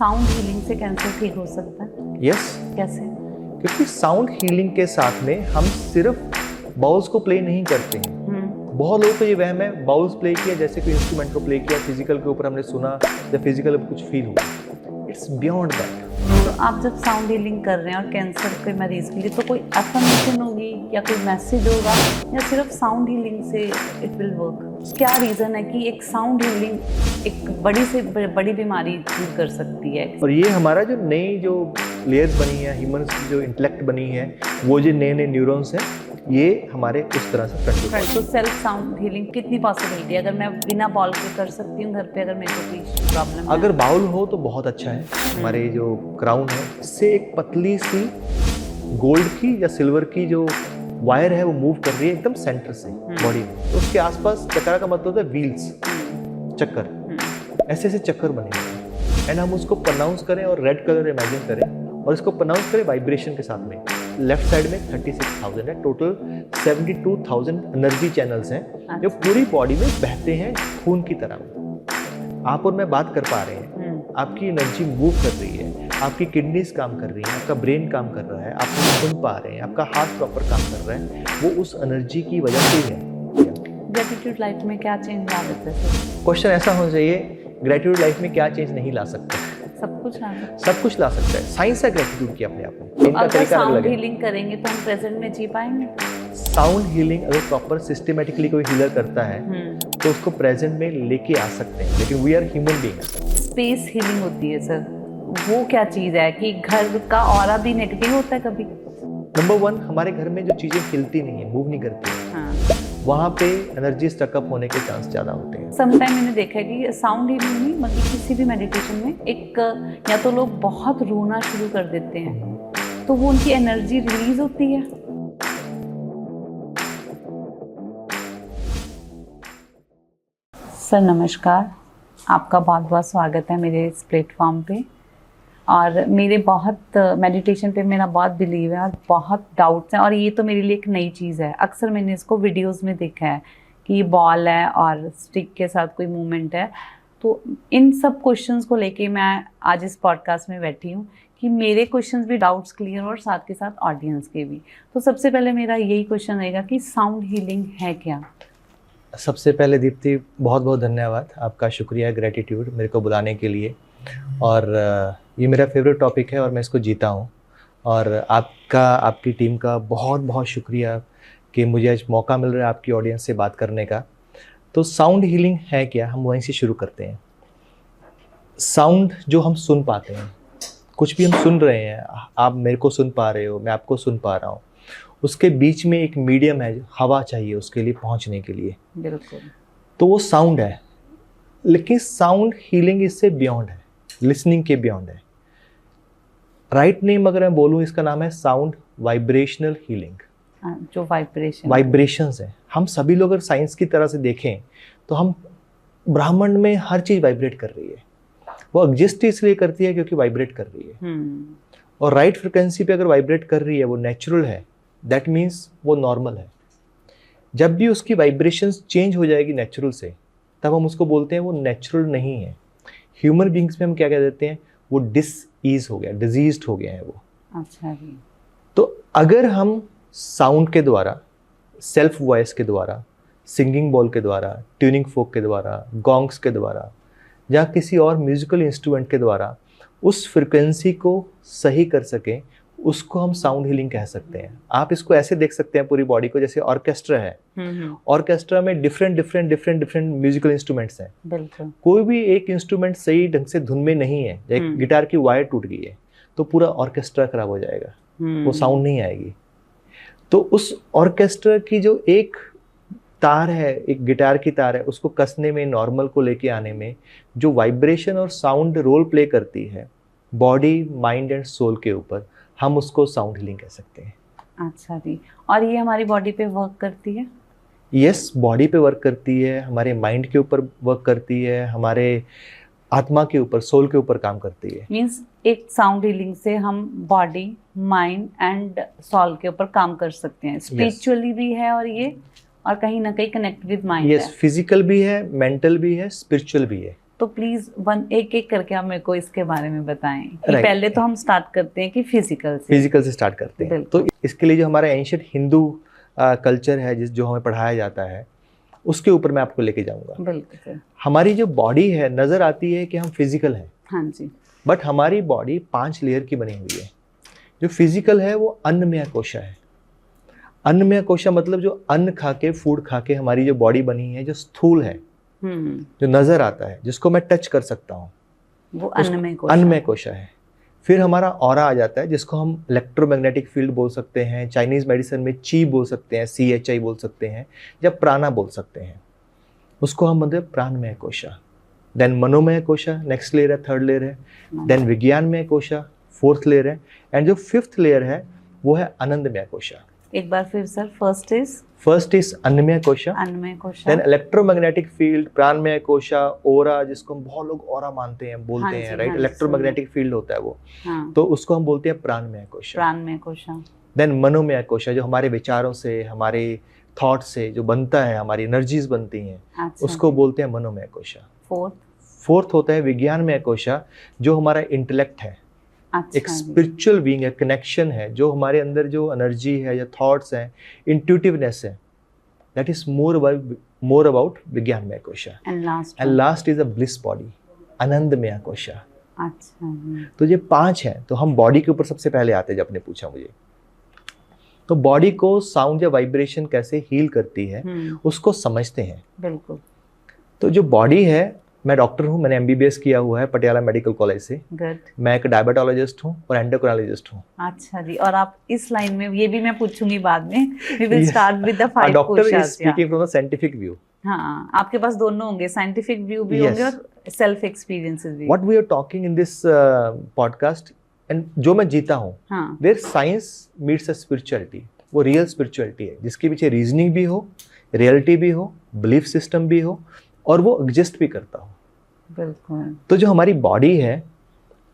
Sound healing से cancer ठीक हो सकता है? यस, कैसे? क्योंकि साउंड हीलिंग के साथ में हम सिर्फ बाउल्स को प्ले नहीं करते हैं। बहुत लोगों को ये वहम है बाउल्स प्ले किया जैसे कोई इंस्ट्रूमेंट को प्ले किया, फिजिकल के ऊपर हमने सुना या फिजिकल कुछ फील हुआ। It's beyond that. तो आप जब साउंड हीलिंग कर रहे हैं और कैंसर के मरीज के लिए तो कोई अफर्मेशन होगी या कोई मैसेज होगा या सिर्फ साउंड हीलिंग से इट विल वर्क? क्या रीज़न है कि एक साउंड हीलिंग एक बड़ी से बड़ी बीमारी दूर कर सकती है? और ये हमारा जो नई जो लेयर्स बनी है, ह्यूमंस की जो इंटेलेक्ट बनी है, वो जो नए नए न्यूरॉन्स हैं, ये हमारे उस तरह से फ्रंट। तो सेल्फ साउंड हीलिंग कितनी पॉसिबिलिटी है? अगर मैं बिना बॉल के कर सकती हूँ घर पे, अगर मेरे को कोई प्रॉब्लम अगर बाउल हो तो बहुत अच्छा है। हमारे जो क्राउन है इससे एक पतली सी गोल्ड की या सिल्वर की जो वायर है वो मूव कर रही है एकदम सेंटर से बॉडी में। तो उसके आसपास चक्रा का मतलब होता है व्हील्स, चक्कर, ऐसे ऐसे चक्कर बने हैं। एंड हम उसको प्रोनाउंस करें और रेड कलर इमेजिन करें और इसको प्रोनाउंस करें वाइब्रेशन के साथ में। लेफ्ट साइड में 36,000 है, टोटल 72,000 एनर्जी चैनल्स हैं जो पूरी बॉडी में बहते हैं खून की तरह। आप और मैं बात कर पा रहे हैं, आपकी एनर्जी मूव कर रही है, आपकी किडनीज काम कर रही हैं, आपका ब्रेन काम कर रहा है, आप सुन पा रहे हैं, आपका हार्ट प्रॉपर काम कर रहा है, वो उस एनर्जी की वजह से है। ग्रेटिट्यूड लाइफ में क्या चेंज ला देते हैं? क्वेश्चन ऐसा होना चाहिए, ग्रेटिट्यूड लाइफ में क्या चेंज नहीं ला सकता? सब कुछ ला सकते हैं। सब कुछ ला सकता है। साइंस है ग्रेटिट्यूड की अपने आप में। तो अगर साउंड हीलिंग करेंगे तो हम प्रेजेंट में जी पाएंगे? साउंड हीलिंग अगर प्रॉपर सिस्टमेटिकली कोई हीलर करता है तो उसको प्रेजेंट में लेके आ सकते हैं, लेकिन we are human being. Space healing होती है सर, वो क्या चीज़ है कि घर का ऑरा भी नेगेटिव होता है कभी? नंबर 1, हमारे घर में जो चीजें हिलती नहीं है, मूव नहीं करती है, वहाँ पे एनर्जी स्टकअप होने के चांस ज़्यादा होते हैं। समटाइम मैंने देखा है कि साउंड हीलिंग में मतलब किसी भी मेडिटेशन में एक या तो लोग बहुत रोना शुरू कर देते हैं तो वो उनकी एनर्जी रिलीज होती है। सर नमस्कार, आपका बहुत बहुत स्वागत है मेरे इस प्लेटफॉर्म पे। और मेरे बहुत मेडिटेशन पे मेरा बहुत बिलीव है और बहुत डाउट्स हैं और ये तो मेरे लिए एक नई चीज़ है। अक्सर मैंने इसको वीडियोस में देखा है कि ये बॉल है और स्टिक के साथ कोई मूवमेंट है। तो इन सब क्वेश्चंस को लेके मैं आज इस पॉडकास्ट में बैठी हूँ कि मेरे क्वेश्चंस भी डाउट्स क्लियर और साथ के साथ ऑडियंस के भी। तो सबसे पहले मेरा यही क्वेश्चन रहेगा कि साउंड हीलिंग है क्या? सबसे पहले दीप्ति बहुत बहुत धन्यवाद, आपका शुक्रिया, ग्रेटिट्यूड मेरे को बुलाने के लिए। और ये मेरा फेवरेट टॉपिक है और मैं इसको जीता हूँ। और आपकी टीम का बहुत बहुत शुक्रिया कि मुझे आज मौका मिल रहा है आपकी ऑडियंस से बात करने का। तो साउंड हीलिंग है क्या, हम वहीं से शुरू करते हैं। साउंड जो हम सुन पाते हैं, कुछ भी हम सुन रहे हैं, आप मेरे को सुन पा रहे हो, मैं आपको सुन पा रहा हूँ, उसके बीच में एक मीडियम है, हवा चाहिए उसके लिए पहुँचने के लिए। बिल्कुल। तो वो साउंड है, लेकिन साउंड हीलिंग इससे बियॉन्ड है, लिसनिंग के बियॉन्ड है। राइट नेम अगर मैं बोलूँ, इसका नाम है साउंड वाइब्रेशनल हीलिंग। जो वाइब्रेशंस है, हम सभी लोग अगर साइंस की तरह से देखें तो हम ब्रह्मांड में हर चीज़ वाइब्रेट कर रही है। वो एग्जिस्ट इसलिए करती है क्योंकि वाइब्रेट कर रही है। और राइट फ्रिक्वेंसी पे अगर वाइब्रेट कर रही है, वो नेचुरल है, दैट मीन्स वो नॉर्मल है। जब भी उसकी वाइब्रेशंस चेंज हो जाएगी नेचुरल से, तब हम उसको बोलते हैं वो नेचुरल नहीं है। ह्यूमन बींग्स में हम क्या कह देते हैं, वो डिसईज हो गया, डिजीज्ड हो गया है वो। अच्छा जी। तो अगर हम साउंड के द्वारा, सेल्फ वॉइस के द्वारा, सिंगिंग बॉल के द्वारा, ट्यूनिंग फोक के द्वारा, गॉन्ग्स के द्वारा या किसी और म्यूजिकल इंस्ट्रूमेंट के द्वारा उस फ्रिक्वेंसी को सही कर सकें, उसको हम साउंड हीलिंग कह सकते हैं। आप इसको ऐसे देख सकते हैं पूरी बॉडी को, जैसे ऑर्केस्ट्रा है। ऑर्केस्ट्रा में डिफरेंट म्यूजिकल इंस्ट्रूमेंट्स हैं। बिल्कुल। कोई भी एक इंस्ट्रूमेंट सही ढंग से धुन में नहीं है, एक गिटार की वायर टूट गई है तो पूरा ऑर्केस्ट्रा खराब हो जाएगा, वो साउंड नहीं आएगी। तो उस ऑर्केस्ट्रा की जो एक तार है, एक गिटार की तार है, उसको कसने में, नॉर्मल को लेके आने में जो वाइब्रेशन और साउंड रोल प्ले करती है बॉडी, माइंड एंड सोल के ऊपर, हम उसको साउंड हीलिंग कह सकते हैं। अच्छा जी। और ये हमारी बॉडी पे वर्क करती है? यस, बॉडी पे वर्क करती है, हमारे माइंड के ऊपर वर्क करती है, हमारे आत्मा के ऊपर, सोल के ऊपर काम करती है। मीन्स एक साउंड हीलिंग से हम बॉडी, माइंड एंड सोल के ऊपर काम कर सकते हैं। स्पिरिचुअली भी है और ये, और कहीं ना कहीं कनेक्ट विद माइंड है। यस, फिजिकल भी है, मेंटल भी है, स्पिरिचुअल भी है। तो प्लीज एक एक करके आप मेरे को इसके बारे में बताएं कि Right. पहले तो हम स्टार्ट करते हैं कि फिजिकल से स्टार्ट करते हैं। बिल्कुल। तो इसके लिए जो हमारा एंशिएंट हिंदू कल्चर है जो हमें पढ़ाया जाता है उसके ऊपर मैं आपको लेके जाऊंगा। बिल्कुल सर। हमारी जो बॉडी है, नजर आती है कि हम फिजिकल हैं, हाँ जी। बट हमारी बॉडी 5 लेयर की बनी हुई है। जो फिजिकल है वो अन्नमय कोशा है। अन्नमय कोशा मतलब जो अन्न खा के, फूड खा के हमारी जो बॉडी बनी है, जो स्थूल है, जो नजर आता है, जिसको मैं टच कर सकता हूँ, वो अन्नमय कोशा है। फिर हमारा ऑरा आ जाता है, जिसको हम इलेक्ट्रोमैग्नेटिक फील्ड बोल सकते हैं, चाइनीज मेडिसिन में ची बोल सकते हैं, CHI बोल सकते हैं, या प्राणा बोल सकते हैं। उसको हम बोलते हैं प्राणमय कोशा। देन मनोमय कोशा नेक्स्ट लेयर है, 3rd लेयर है। देन विज्ञानमय कोशा 4th लेयर है। एंड जो 5th लेयर है वो है आनंदमय कोशा। एक बार फिर सर, फर्स्ट इज अन्नमय कोशा, देन इलेक्ट्रोमैग्नेटिक फील्ड, प्राणमय कोशा, ओरा, जिसको हम बहुत लोग ओरा मानते हैं, बोलते हैं, राइट? इलेक्ट्रोमैग्नेटिक फील्ड होता है वो, तो उसको हम बोलते हैं प्राणमय कोशा। देन मनोमय कोशा, जो हमारे विचारों से, हमारे थॉट से जो बनता है, हमारी एनर्जीज बनती हैं, उसको बोलते हैं मनोमय कोशा। 4th होता है विज्ञानमय कोशा, जो हमारा इंटेलेक्ट है, एक स्पिरिचुअल बीइंग है, कनेक्शन है, जो हमारे अंदर जो एनर्जी है या थॉट्स हैं, इंट्यूटिवनेस है, दैट इज मोर अबाउट विज्ञानमय कोशा। And last is a bliss body, आनंदमय कोशा। तो ये 5 हैं। तो हम बॉडी के ऊपर सबसे पहले आते हैं। जब आपने पूछा मुझे, तो बॉडी को साउंड या वाइब्रेशन कैसे हील करती है उसको समझते हैं। बिल्कुल। तो जो बॉडी है, मैं डॉक्टर हूँ, मैंने MBBS किया हुआ है पटियाला मेडिकल कॉलेज से। Good. मैं एक डायबिटोलॉजिस्ट हूँ और एंडोक्राइनोलॉजिस्ट हूँ। अच्छा जी। और आप इस लाइन में, ये भी मैं पूछूंगी बाद में, we will start with the 5 doctor is कोशास। Speaking from the scientific view. हाँ, आपके पास दोनों होंगे, साइंटिफिक व्यू भी होंगे और सेल्फ एक्सपीरियंसेस भी। What we are talking in this podcast, and जो मैं जीता हूँ, where science meets a spirituality, वो रियल स्पिरिचुअलिटी है, जिसके पीछे रीजनिंग भी हो, रियलिटी भी हो, बिलीफ सिस्टम भी हो, और वो एग्जिस्ट भी करता हो। बिल्कुल। तो जो हमारी बॉडी है,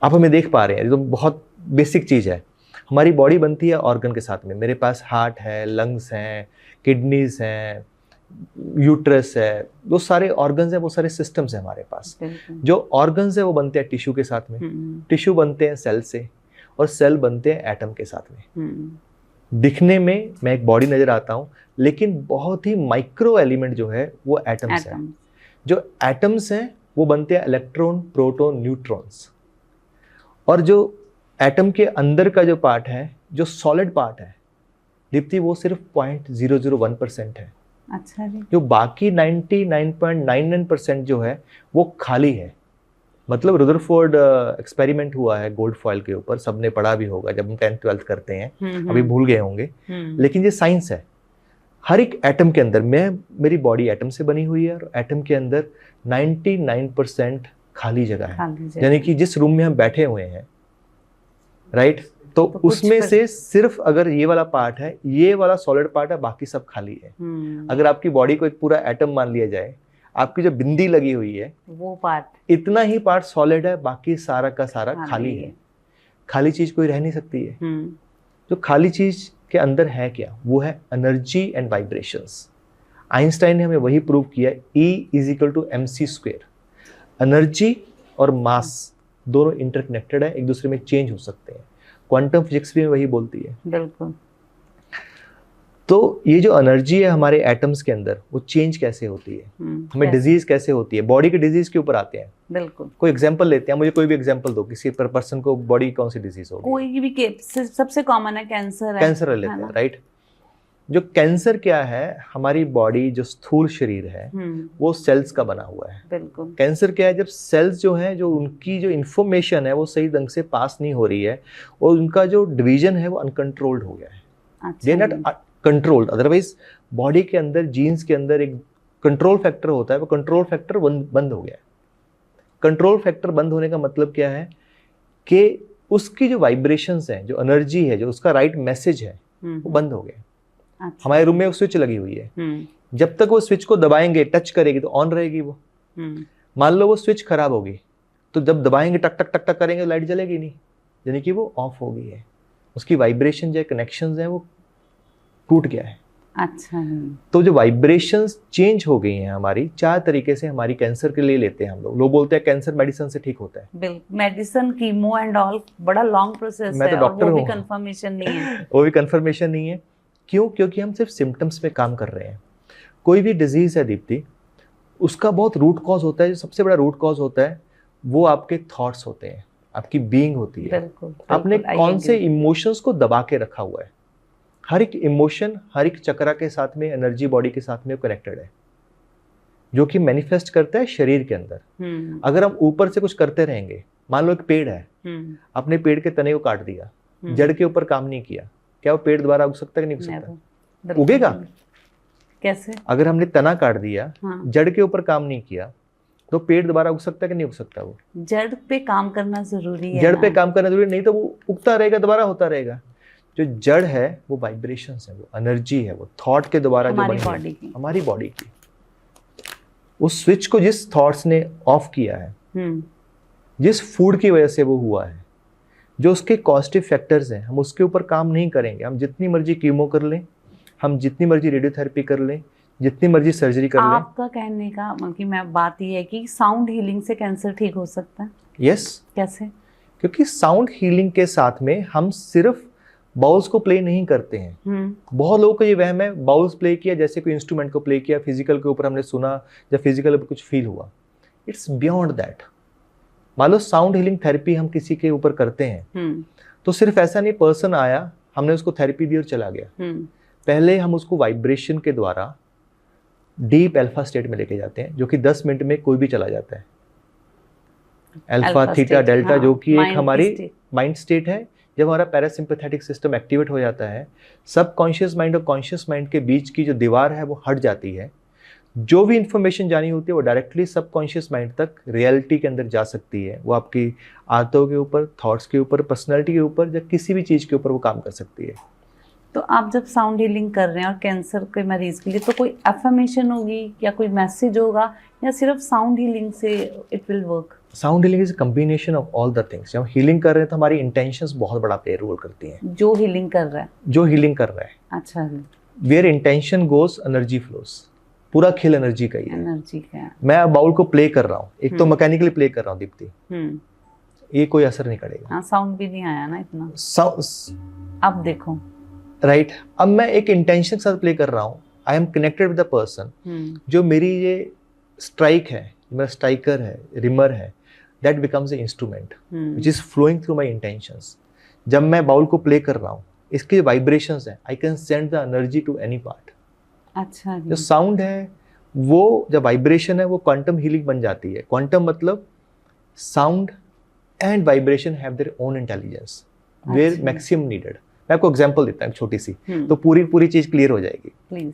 आप हमें देख पा रहे हैं, ये तो बहुत बेसिक चीज़ है। हमारी बॉडी बनती है ऑर्गन के साथ में। मेरे पास हार्ट है, लंग्स हैं, किडनीज हैं, यूट्रस है, वो सारे ऑर्गन्स हैं, वो सारे सिस्टम्स हैं हमारे पास। जो ऑर्गन्स है वो बनते हैं टिश्यू के साथ में, टिश्यू बनते हैं सेल से, और सेल बनते हैं एटम के साथ में। दिखने में मैं एक बॉडी नजर आता हूँ, लेकिन बहुत ही माइक्रो एलिमेंट जो है वो एटम्स हैं। जो एटम्स हैं वो बनते हैं इलेक्ट्रॉन, प्रोटॉन, न्यूट्रॉन्स। और जो एटम के अंदर का जो पार्ट है, जो सॉलिड पार्ट है दीप्ति, वो सिर्फ 0.001% है। अच्छा जी। जो बाकी 99.99% जो है वो खाली है। मतलब रुदरफोर्ड एक्सपेरिमेंट हुआ है गोल्ड फॉइल के ऊपर, सबने पढ़ा भी होगा जब हम 10th 12th करते हैं, अभी भूल गए होंगे, लेकिन ये साइंस है। हर एक एटम के अंदर, मेरी बॉडी एटम से बनी हुई है, और एटम के अंदर 99% खाली जगह है। यानी कि जिस रूम में हम बैठे हुए हैं, राइट, तो उसमें से सिर्फ अगर ये वाला पार्ट है, ये वाला सॉलिड पार्ट है, बाकी सब खाली है। अगर आपकी बॉडी को एक पूरा एटम मान लिया जाए, आपकी जो बिंदी लगी हुई है, वो पार्ट, इतना ही पार्ट सॉलिड है, बाकी सारा का सारा खाली है। खाली चीज कोई रह नहीं सकती है। जो खाली चीज के अंदर है क्या, वो है एनर्जी एंड वाइब्रेशंस। आइंस्टाइन ने हमें वही प्रूव किया, E = mc²। एनर्जी और मास दोनों इंटरकनेक्टेड है, एक दूसरे में चेंज हो सकते हैं। क्वांटम फिजिक्स भी वही बोलती है। बिल्कुल। तो ये जो एनर्जी है हमारे एटम्स के अंदर, वो चेंज कैसे होती है, हमें डिजीज कैसे होती है, बॉडी के डिजीज के ऊपर आते हैं। बिल्कुल। कोई एग्जांपल लेते हैं, मुझे कोई भी एग्जांपल दो, किसी पर्सन को बॉडी कौन सी डिजीज होगी? कोई भी, सबसे कॉमन है कैंसर है। कैंसर लेते हैं, राइट। जो कैंसर क्या है, हमारी बॉडी जो स्थूल शरीर है वो सेल्स का बना हुआ है। बिल्कुल। कैंसर क्या है, जब सेल्स जो है, जो उनकी जो इंफॉर्मेशन है वो सही ढंग से पास नहीं हो रही है, और उनका जो डिवीजन है वो अनकंट्रोल्ड हो गया है। They not controlled. Otherwise body के अंदर, जीन्स के अंदर एक कंट्रोल फैक्टर होता है, वो कंट्रोल फैक्टर बंद हो गया है। कंट्रोल फैक्टर बंद होने का मतलब क्या है कि उसकी जो वाइब्रेशंस हैं, जो एनर्जी है, जो उसका राइट मैसेज है, वो बंद हो गया। अच्छा। हमारे रूम में वो स्विच लगी हुई है, जब तक वो स्विच को दबाएंगे, टच करेगी तो ऑन रहेगी वो। मान लो वो स्विच खराब होगी, तो जब दबाएंगे, टक टक टक टक करेंगे, लाइट जलेगी नहीं, यानी कि वो ऑफ हो गई है। उसकी वाइब्रेशन जो कनेक्शंस है वो टूट गया है। अच्छा जी। तो जो वाइब्रेशंस चेंज हो गई हैं हमारी 4 तरीके से हमारी कैंसर के लिए लेते हैं हम लोग बोलते हैं कैंसर मेडिसिन से ठीक होता है। बिल्कुल, मेडिसिन, कीमो एंड ऑल बड़ा लॉन्ग प्रोसेस मैं तो है और डॉक्टर वो भी हूँ। कंफर्मेशन नहीं है। वो भी कंफर्मेशन नहीं है। क्यों? क्योंकि हम सिर्फ सिम्टम्स पे काम कर रहे हैं। कोई भी डिजीज है दीप्ति, उसका बहुत रूट कॉज होता है। जो सबसे बड़ा रूट कॉज होता है वो आपके थॉट्स होते हैं, आपकी बीइंग होती है। बिल्कुल, आपने बिल्कुल, I कौन से agree। इमोशंस को दबा के रखा हुआ है। हर एक इमोशन, हर एक चक्रा के साथ में, एनर्जी बॉडी के साथ में कनेक्टेड है, जो कि मैनिफेस्ट करता है शरीर के अंदर। अगर हम ऊपर से कुछ करते रहेंगे, मान लो एक पेड़ है, अपने पेड़ के तने को काट दिया, जड़ के ऊपर काम नहीं किया, क्या वो पेड़ दोबारा उग सकता है कि नहीं उग सकता? बिल्कुल। उगेगा कैसे? अगर हमने तना काट दिया, हाँ। जड़ के ऊपर काम नहीं किया, तो पेड़ दोबारा उग सकता है कि नहीं उग सकता? वो जड़ पे काम करना जरूरी है जड़ ना। पे काम करना जरूरी, नहीं तो वो उगता रहेगा, दोबारा होता रहेगा। जो जड़ है वो वाइब्रेशंस है, वो एनर्जी है, वो थॉट के द्वारा जो हमारी बनी बॉडी है, की। हमारी बॉडी की। उस स्विच को जिस थॉट्स ने ऑफ किया है, जिस फूड की वजह से वो हुआ है, जो उसके कॉस्टिव फैक्टर्स हैं, हम उसके ऊपर काम नहीं करेंगे। हम जितनी मर्जी कीमो कर लें, हम जितनी मर्जी रेडियोथेरेपी कर लें, जितनी मर्जी सर्जरी कर लें। आपका कहने का मतलब कि मैं बात ये है कि साउंड हीलिंग से कैंसर ठीक हो सकता है। यस। कैसे? क्योंकि साउंड हीलिंग के साथ में हम सिर्फ बाउल्स को प्ले नहीं करते हैं। बहुत लोगों को ये वहम है, बाउल्स प्ले किया जैसे कोई इंस्ट्रूमेंट को प्ले किया, फिजिकल के ऊपर हमने सुना या फिजिकल पे कुछ फील हुआ। It's beyond that. मान लो साउंड हीलिंग थेरेपी हम किसी के ऊपर करते हैं, तो सिर्फ ऐसा नहीं पर्सन आया, हमने उसको थेरेपी दी और चला गया। पहले हम उसको वाइब्रेशन के द्वारा डीप अल्फा स्टेट में लेके जाते हैं, जो कि 10 मिनट में कोई भी चला जाता है। अल्फा, थीटा, डेल्टा, जो कि एक हमारी माइंड स्टेट है। जब हमारा पैरासिम्पैथेटिक सिस्टम एक्टिवेट हो जाता है, सबकॉन्शियस माइंड और कॉन्शियस माइंड के बीच की जो दीवार है वो हट जाती है। जो भी इंफॉर्मेशन जानी होती है वो डायरेक्टली सबकॉन्शियस माइंड तक रियलिटी के अंदर जा सकती है। वो आपकी आदतों के ऊपर, थॉट्स के ऊपर, पर्सनैलिटी के ऊपर या किसी भी चीज़ के ऊपर वो काम कर सकती है। तो आप जब साउंड हीलिंग कर रहे हैं और कैंसर के मरीज के लिए, तो कोई अफर्मेशन होगी या कोई मैसेज होगा या सिर्फ साउंड हीलिंग से it will work? Sound healing is a combination of all the things. जब हम हीलिंग कर रहे हैं तो हमारी इंटेंशंस बहुत बड़ा प्ले रोल करती हैं। जो हीलिंग कर रहा है, जो हीलिंग कर रहा है, अच्छा जी, where intention goes energy flows. पूरा खेल एनर्जी का ही है। एनर्जी का। मैं अब बाउल को प्ले कर रहा हूँ, एक तो मैकेनिकली प्ले कर रहा हूँ दीप्ति, ये कोई असर नहीं करेगा। हाँ, साउंड भी नहीं आया ना इतना। अब देखो, राइट। अब मैं एक इंटेंशन के साथ प्ले कर रहा हूँ। I am connected with the person. जो मेरी ये स्ट्राइक है, मेरा स्ट्राइकर है, रिमर है, that becomes a instrument which is flowing through my intentions. जब मैं बाउल को प्ले कर रहा हूँ, इसके जो वाइब्रेशंस है, I can send the energy to any part. अच्छा, जो साउंड है वो, जब वाइब्रेशन है वो क्वांटम हीलिंग बन जाती है। क्वांटम मतलब sound and vibration have their own intelligence where maximum needed. मैं आपको एग्जांपल देता हूँ छोटी सी, तो पूरी चीज क्लियर हो जाएगी प्लीज।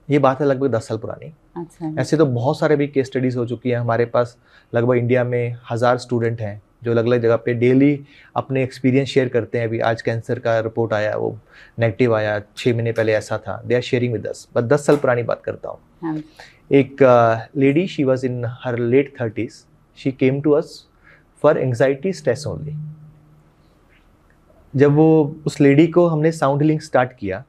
ये बात है लगभग 10 साल पुरानी। अच्छा। ऐसे तो बहुत सारे भी केस स्टडीज हो चुकी है हमारे पास। लगभग इंडिया में 1000 स्टूडेंट हैं जो अलग अलग जगह पे डेली अपने एक्सपीरियंस शेयर करते हैं। अभी आज कैंसर का रिपोर्ट आया, वो नेगेटिव आया, 6 महीने पहले ऐसा था। They are sharing with us. बस 10 साल पुरानी बात करता हूँ। एक lady, she was in her late 30s, she came to us for anxiety, stress only. जब वो उस लेडी को हमने साउंड हीलिंग स्टार्ट किया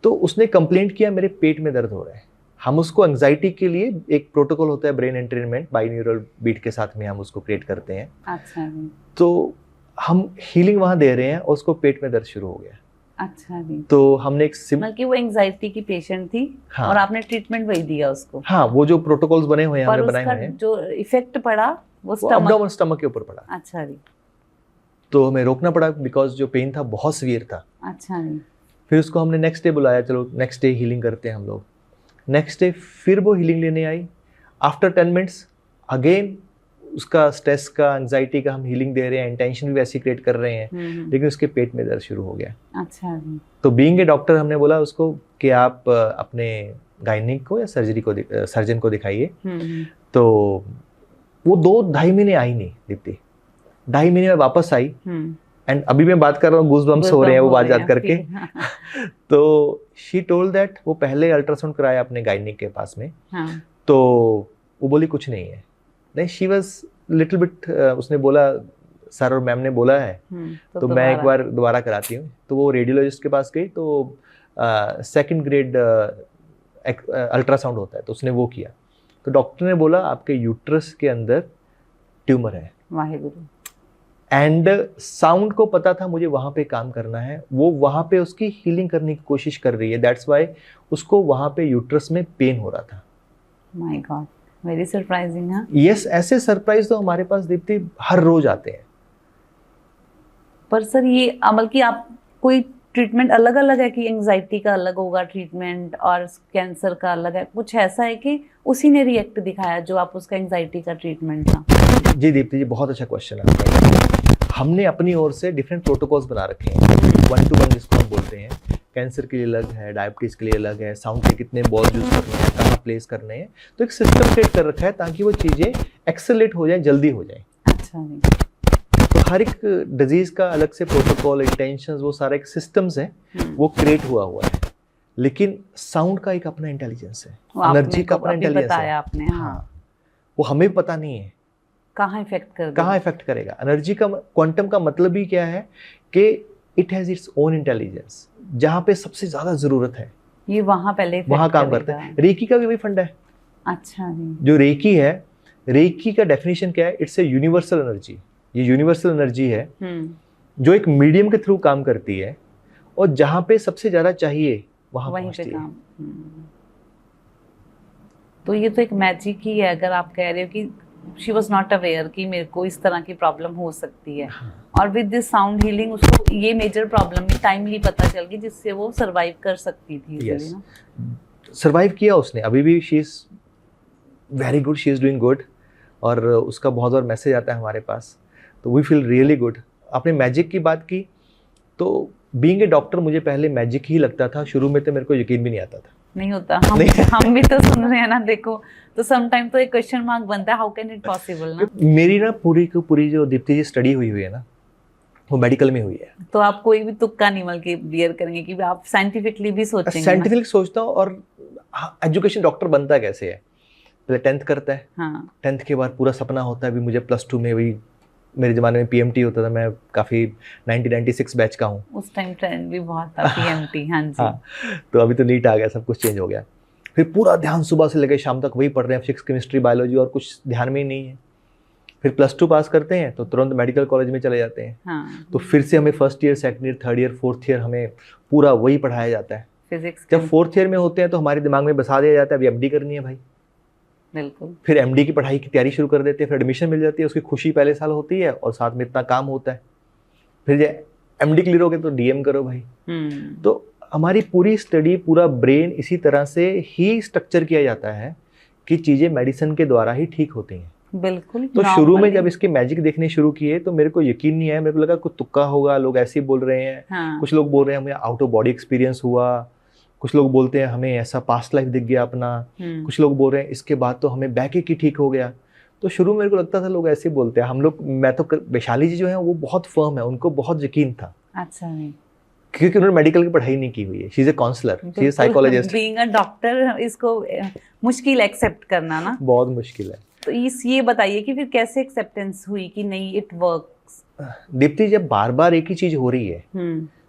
तो उसने कंप्लेंट किया मेरे पेट में दर्द हो रहा है। हम उसको एंग्जाइटी के लिए एक प्रोटोकॉल होता है ब्रेन एंट्रेनमेंट, बाइन्यूरल बीट के साथ में हम उसको क्रिएट करते हैं। अच्छा जी। तो हम हीलिंग वहाँ दे रहे हैं और उसको पेट में दर्द शुरू हो गया। अच्छा जी। तो हमने एक मतलब कि वो एंग्जाइटी की पेशेंट थी। हाँ। और आपने ट्रीटमेंट वही दिया उसको। हाँ, वो जो प्रोटोकॉल्स बने हुए हैं, हमने बनाए हुए हैं। जो इफेक्ट पड़ा वो स्टमक के ऊपर पड़ा। अच्छा जी। तो हमें रोकना पड़ा बिकॉज जो पेन था बहुत सीवियर था। अच्छा जी। फिर उसको हमने नेक्स्ट डे बुलाया, चलो नेक्स्ट डे हीलिंग करते हैं हम लोग। नेक्स्ट डे फिर वो हीलिंग लेने आई। आफ्टर 10 मिनट्स अगेन उसका स्ट्रेस का, एंग्जाइटी का हम हीलिंग दे रहे हैं, इंटेंशन भी वैसी क्रिएट कर रहे हैं, लेकिन उसके पेट में दर्द शुरू हो गया। अच्छा जी। तो बीइंग ए डॉक्टर हमने बोला उसको कि आप अपने गायनिक को या सर्जन को दिखाइए। तो वो 2-2.5 महीने आई नहीं दीप्ति। 2.5 महीने में वापस आई। एंड अभी मैं बात कर रहा हूँ, गूज़बम्प्स हो रहे हैं वो बात याद करके। तो शी टोल्ड दैट वो पहले अल्ट्रासाउंड कराया अपने गायनिक के पास में। हाँ। तो वो बोली कुछ नहीं है। नहीं, शी वाज लिटिल बिट, उसने बोला सर और मैम ने बोला है तो मैं एक बार दोबारा कराती हूँ। तो वो रेडियोलॉजिस्ट के पास गई। तो सेकंड ग्रेड अल्ट्रासाउंड होता है, तो उसने वो किया, तो डॉक्टर ने बोला आपके यूट्रस के अंदर ट्यूमर है। वाहिगुरु। एंड साउंड को पता था मुझे वहाँ पे काम करना है, वो वहाँ पे उसकी हीलिंग करने की कोशिश कर रही है, दैट्स वाई उसको वहाँ पे यूट्रस में पेन हो रहा था। My God, very surprising. हाँ यस, ऐसे सरप्राइज तो हमारे पास दीप्ति हर रोज आते हैं। पर सर ये अमल की आप कोई ट्रीटमेंट अलग अलग है कि एंजाइटी का अलग होगा ट्रीटमेंट और कैंसर का अलग है, कुछ ऐसा है कि उसी ने रिएक्ट दिखाया जो आप उसका एंजाइटी का ट्रीटमेंट था? जी दीप्ति जी, बहुत अच्छा क्वेश्चन है। हमने अपनी ओर से डिफरेंट प्रोटोकॉल्स बना रखे हैं, 1 to 1 जिसको हम बोलते हैं। कैंसर के लिए अलग है, डायबिटीज के लिए अलग है, साउंड के कितने बॉल यूज करने हैं, कहाँ प्लेस करने हैं, तो एक सिस्टम क्रिएट कर रखा है ताकि वो चीजें एक्सेलरेट हो जाए, जल्दी हो जाए। अच्छा जी। तो हर एक डिजीज का अलग से प्रोटोकॉल, इंटेंशंस, वो सारा एक सिस्टम्स है, वो क्रिएट हुआ है। लेकिन साउंड का एक अपना इंटेलिजेंस है, एनर्जी का अपना इंटेलिजेंस है। बताया आपने। हाँ, वो हमें पता नहीं है कहाँ इफेक्ट करेगा। एनर्जी का, क्वांटम का मतलब ही क्या है कि it has its own intelligence. जहाँ पे सबसे ज्यादा जरूरत है ये वहाँ पहले वहाँ काम करता है। रेकी का भी वही फंडा है। अच्छा जी। जो रेकी है, रेकी का डेफिनेशन क्या है? It's a universal energy. ये यूनिवर्सल एनर्जी है जो एक मीडियम के थ्रू काम करती है, और जहाँ पे सबसे ज्यादा चाहिए वहाँ पहुँचती है। तो ये तो एक मैजिक ही है। अगर आप कह रहे हो कि शी वॉज नॉट अवेयर कि मेरे को इस तरह की प्रॉब्लम हो सकती है, और विद दिस साउंड हीलिंग उसको ये मेजर प्रॉब्लम भी टाइमली पता चल गई, जिससे वो सरवाइव कर सकती थी। सरवाइव किया उसने, अभी भी she is very good, she is doing good, और उसका बहुत बार मैसेज आता है हमारे पास, तो वी फील रियली गुड। आपने मैजिक की बात की, तो बीइंग ए डॉक्टर मुझे पहले मैजिक ही लगता था। शुरू में तो मेरे को यकीन भी नहीं आता था। नहीं होता, हम भी तो सुन रहे हैं ना, देखो तो सम टाइम तो एक क्वेश्चन मार्क बनता है, हाउ कैन इट पॉसिबल ना। मेरी ना पूरी की पूरी जो दीप्ति जी स्टडी हुई है ना, वो मेडिकल में हुई है। तो आप कोई भी तुक्का नहीं बल्कि बियर करेंगे कि आप साइंटिफिकली भी सोचेंगे? साइंटिफिकली सोचता हूँ। और एजुकेशन डॉक्टर बनता कैसे है? पहले 10th करता है। हाँ। 10th के बाद पूरा सपना होता है भी मुझे +2 में, वही मेरे ज़माने में PMT होता था, मैं काफ़ी 1996 बैच का हूँ। उस टाइम ट्रेंड भी बहुत था PMT। हाँ जी। हाँ, तो अभी तो नीट आ गया, सब कुछ चेंज हो गया। फिर पूरा ध्यान सुबह से लेकर शाम तक वही पढ़ रहे हैं, फिजिक्स, केमिस्ट्री, बायोलॉजी, और कुछ ध्यान में ही नहीं है। फिर +2 पास करते हैं तो तुरंत मेडिकल कॉलेज में चले जाते हैं। हाँ। तो फिर से हमें 1st year, 2nd year, 3rd year, 4th year हमें पूरा वही पढ़ाया जाता है। फिजिक्स। जब 4th ईयर में होते हैं तो हमारे दिमाग में बसा दिया जाता है अभी MD करनी है भाई। बिल्कुल। फिर MD की पढ़ाई की तैयारी शुरू कर देते हैं, फिर एडमिशन मिल जाती है, उसकी खुशी पहले साल होती है, और साथ में इतना काम होता है। फिर जब MD क्लियर हो गए तो DM करो भाई। तो हमारी पूरी स्टडी, पूरा ब्रेन इसी तरह से ही स्ट्रक्चर किया जाता है कि चीज़ें मेडिसिन के द्वारा ही ठीक होती हैं। बिल्कुल। तो शुरू में जब इसके मैजिक देखने शुरू किए तो मेरे को यकीन नहीं आया, मेरे को लगा कुछ तुक्का होगा, लोग ऐसे ही बोल रहे हैं। हाँ। कुछ लोग बोल रहे हैं हमें आउट ऑफ बॉडी एक्सपीरियंस हुआ, कुछ लोग बोलते हैं हमें ऐसा पास्ट लाइफ दिख गया अपना, कुछ लोग बोल रहे हैं इसके बाद तो हमें बैक एक ही ठीक हो गया। तो शुरू में मेरे को लगता था लोग ऐसे बोलते हैं, हम लोग, मैं तो, वैशाली जी जो है वो बहुत फर्म है, उनको बहुत यकीन था। अच्छा नहीं, क्योंकि उन्होंने मेडिकल की पढ़ाई नहीं की हुई है। She is a counsellor, she is psychologist. Being a doctor इसको मुश्किल एक्सेप्ट करना ना, बहुत मुश्किल है। तो ये बताइए कि फिर कैसे एक्सेप्टेंस हुई कि नहीं इट वर्क्स? दीप्ति, जब बार बार एक ही चीज हो रही है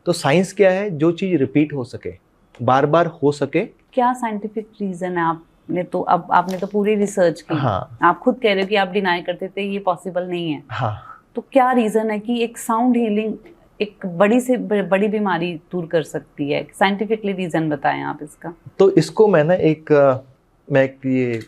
तो साइंस क्या है? जो चीज रिपीट हो सके, बार बार हो सके। क्या साइंटिफिक रीजन है? आपने तो पूरी रिसर्च की। हाँ। आप खुद कह रहे हो कि आप डिनाई करते थे ये पॉसिबल नहीं है। हाँ। तो क्या रीजन है कि एक साउंड हीलिंग एक बड़ी से बड़ी बीमारी दूर कर सकती है? साइंटिफिकली रीजन बताएं आप इसका। तो इसको मैं ना मैं एक ये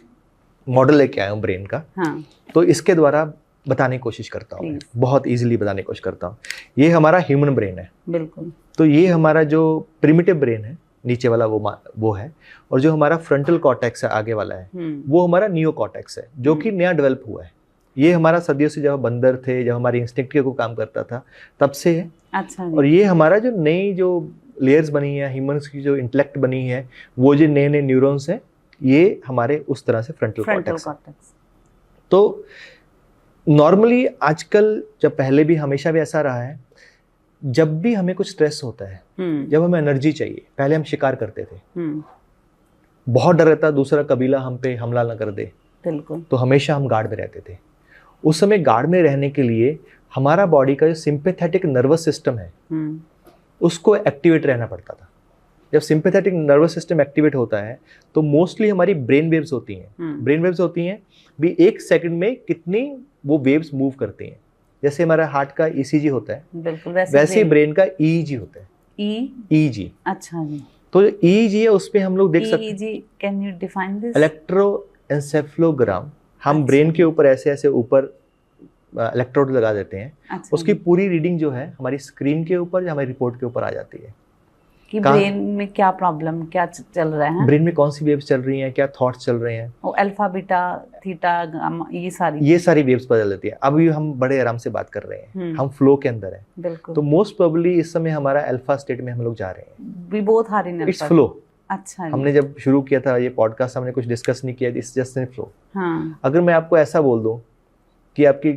मॉडल लेके आया हूँ ब्रेन का। हाँ। तो इसके द्वारा बताने की कोशिश करता हूँ, बहुत इजीली बताने की कोशिश करता हूँ। ये हमारा ह्यूमन ब्रेन है। बिल्कुल। तो ये हमारा जो प्रिमिटिव ब्रेन है, नीचे वाला वो है, और जो हमारा फ्रंटल कॉर्टेक्स है आगे वाला है, वो हमारा नियो कॉर्टेक्स है, जो कि नया डेवलप हुआ है। ये हमारा सदियों से, जब बंदर थे, जब हमारी इंस्टिंक्ट के को काम करता था, तब से है। अच्छा। और ये हमारा जो नई जो लेयर्स बनी है, ह्यूमंस की जो इंटेलेक्ट बनी है, वो जो नए नए न्यूरॉन्स हैं, ये हमारे उस तरह से फ्रंटल कॉर्टेक्स। तो नॉर्मली आजकल, जब पहले भी हमेशा भी ऐसा रहा है, जब भी हमें कुछ स्ट्रेस होता है, जब हमें एनर्जी चाहिए, पहले हम शिकार करते थे। बहुत डर रहता दूसरा कबीला हम पे हमला ना कर दे, बिल्कुल, तो हमेशा हम गार्ड में रहते थे। उस समय गार्ड में रहने के लिए हमारा बॉडी का जो सिंपैथेटिक नर्वस सिस्टम है, उसको एक्टिवेट रहना पड़ता था। जब सिंपैथेटिक नर्वस सिस्टम एक्टिवेट होता है तो मोस्टली हमारी ब्रेन वेव्स होती हैं। ब्रेन वेव्स होती हैं भी 1 सेकंड में कितनी वो वेव्स मूव करती हैं। जैसे हमारा हार्ट का ईसीजी होता है, बिल्कुल वैसे ब्रेन का ईईजी होता है। ईईजी, अच्छा जी। तो ईईजी है उसपे हम लोग देख सकते हैं। EEG, can you define this? Electroencephalogram. हम अच्छा। ब्रेन के ऊपर ऐसे ऐसे ऊपर इलेक्ट्रोड लगा देते हैं। अच्छा उसकी जी। पूरी रीडिंग जो है हमारी स्क्रीन के ऊपर या हमारी रिपोर्ट के ऊपर आ जाती है कि ब्रेन में क्या प्रॉब्लम, क्या चल रहा है, ब्रेन में कौन सी वेव्स चल रही हैं, क्या थॉट्स चल रहे हैं, वो अल्फा बीटा थीटा गामा, ये सारी वेव्स बदल देती है। अभी हम बड़े आराम से बात कर रहे हैं, हम फ्लो के अंदर हैं, बिल्कुल। तो मोस्ट प्रोबेबली इस समय हमारा अल्फा स्टेट में हम लोग जा रहे हैं। We both are in its flow. अच्छा जी। हमने जब शुरू किया था ये पॉडकास्ट, हमने कुछ डिस्कस नहीं किया, इट्स जस्ट इन फ्लो। हाँ अगर मैं आपको ऐसा बोल दूं कि आपकी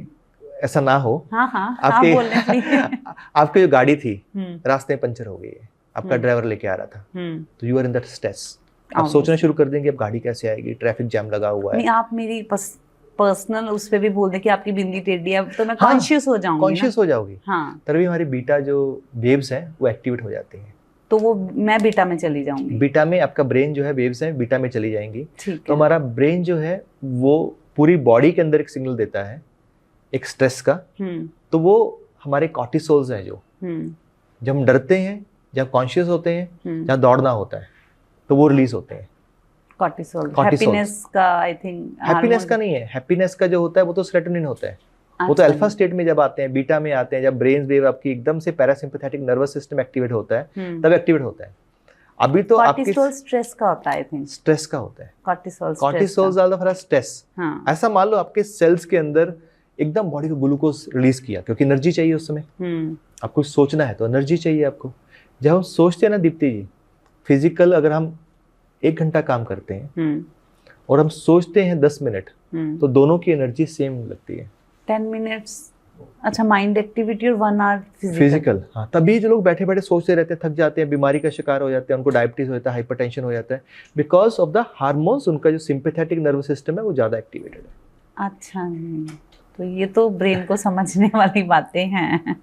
ऐसा ना हो, हाँ हाँ, आपके आप बोलने प्लीज। आपकी जो गाड़ी थी रास्ते में पंचर हो गई है, आपका हम्म। ड्राइवर लेके आ रहा था, तो you are in that stress. आप Obviously। सोचना शुरू कर देंगे अब गाड़ी कैसे आएगी, ट्रैफिक जैम लगा हुआ है। नहीं, आप मेरी पर्सनल उस पे भी बोल दे कि आपकी बिंदी टेढ़ी है, तो मैं हाँ, कॉन्शियस हो जाऊंगी कॉन्शियस हो जाओगी। हाँ, तभी हमारी बीटा जो वेव्स हैं वो एक्टिवेट हो जाती हैं। तो वो मैं बीटा में चली जाऊंगी। बीटा में आपका ब्रेन जो है, वेव्स हैं बीटा में चली जाएंगी। ठीक तो है। हमारा ब्रेन जो है वो पूरी बॉडी के अंदर एक सिग्नल देता है एक स्ट्रेस का। तो वो हमारे कॉर्टिसोल्स हैं जो जब हम डरते हैं, जब कॉन्शियस होते हैं, जब दौड़ना होता है, तो वो रिलीज होते हैं। कॉर्टिसोल हैप्पीनेस का, आई थिंक हैप्पीनेस का नहीं है, हैप्पीनेस का जो होता है वो तो सेरोटोनिन होता है। वो तो अल्फा स्टेट में जब आते हैं, बीटा में आते हैं, जब ब्रेन वेव आपकी एकदम से पैरासिम्पैथेटिक नर्वस सिस्टम एक्टिवेट होता है, तब एक्टिवेट होता है। अभी तो कॉर्टिसोल स्ट्रेस का होता है, आई थिंक स्ट्रेस का होता है। कॉर्टिसोल ज्यादा फरा स्ट्रेस। हाँ। ऐसा मान लो आपके सेल्स के अंदर एकदम बॉडी को ग्लूकोज रिलीज किया, क्योंकि एनर्जी चाहिए उस समय। आपको सोचना है तो एनर्जी चाहिए आपको। जब हम सोचते हैं ना दीप्ति जी, फिजिकल अगर हम 1 घंटा काम करते हैं और हम सोचते हैं 10 मिनट, तो दोनों की एनर्जी सेम लगती है। 10 मिनट्स, अच्छा, माइंड एक्टिविटी और 1 आवर फिजिकल। हाँ, तभी जो लोग बैठे बैठे सोचते रहते हैं, थक जाते हैं, बीमारी का शिकार हो जाते हैं, उनको डायबिटीज हो जाता है, हाइपरटेंशन हो जाता है, बिकॉज ऑफ द हार्मोन्स। उनका जो सिंपैथेटिक नर्वस सिस्टम है वो ज्यादा एक्टिवेटेड है। अच्छा जी, तो ये तो ब्रेन को समझने वाली बातें हैं।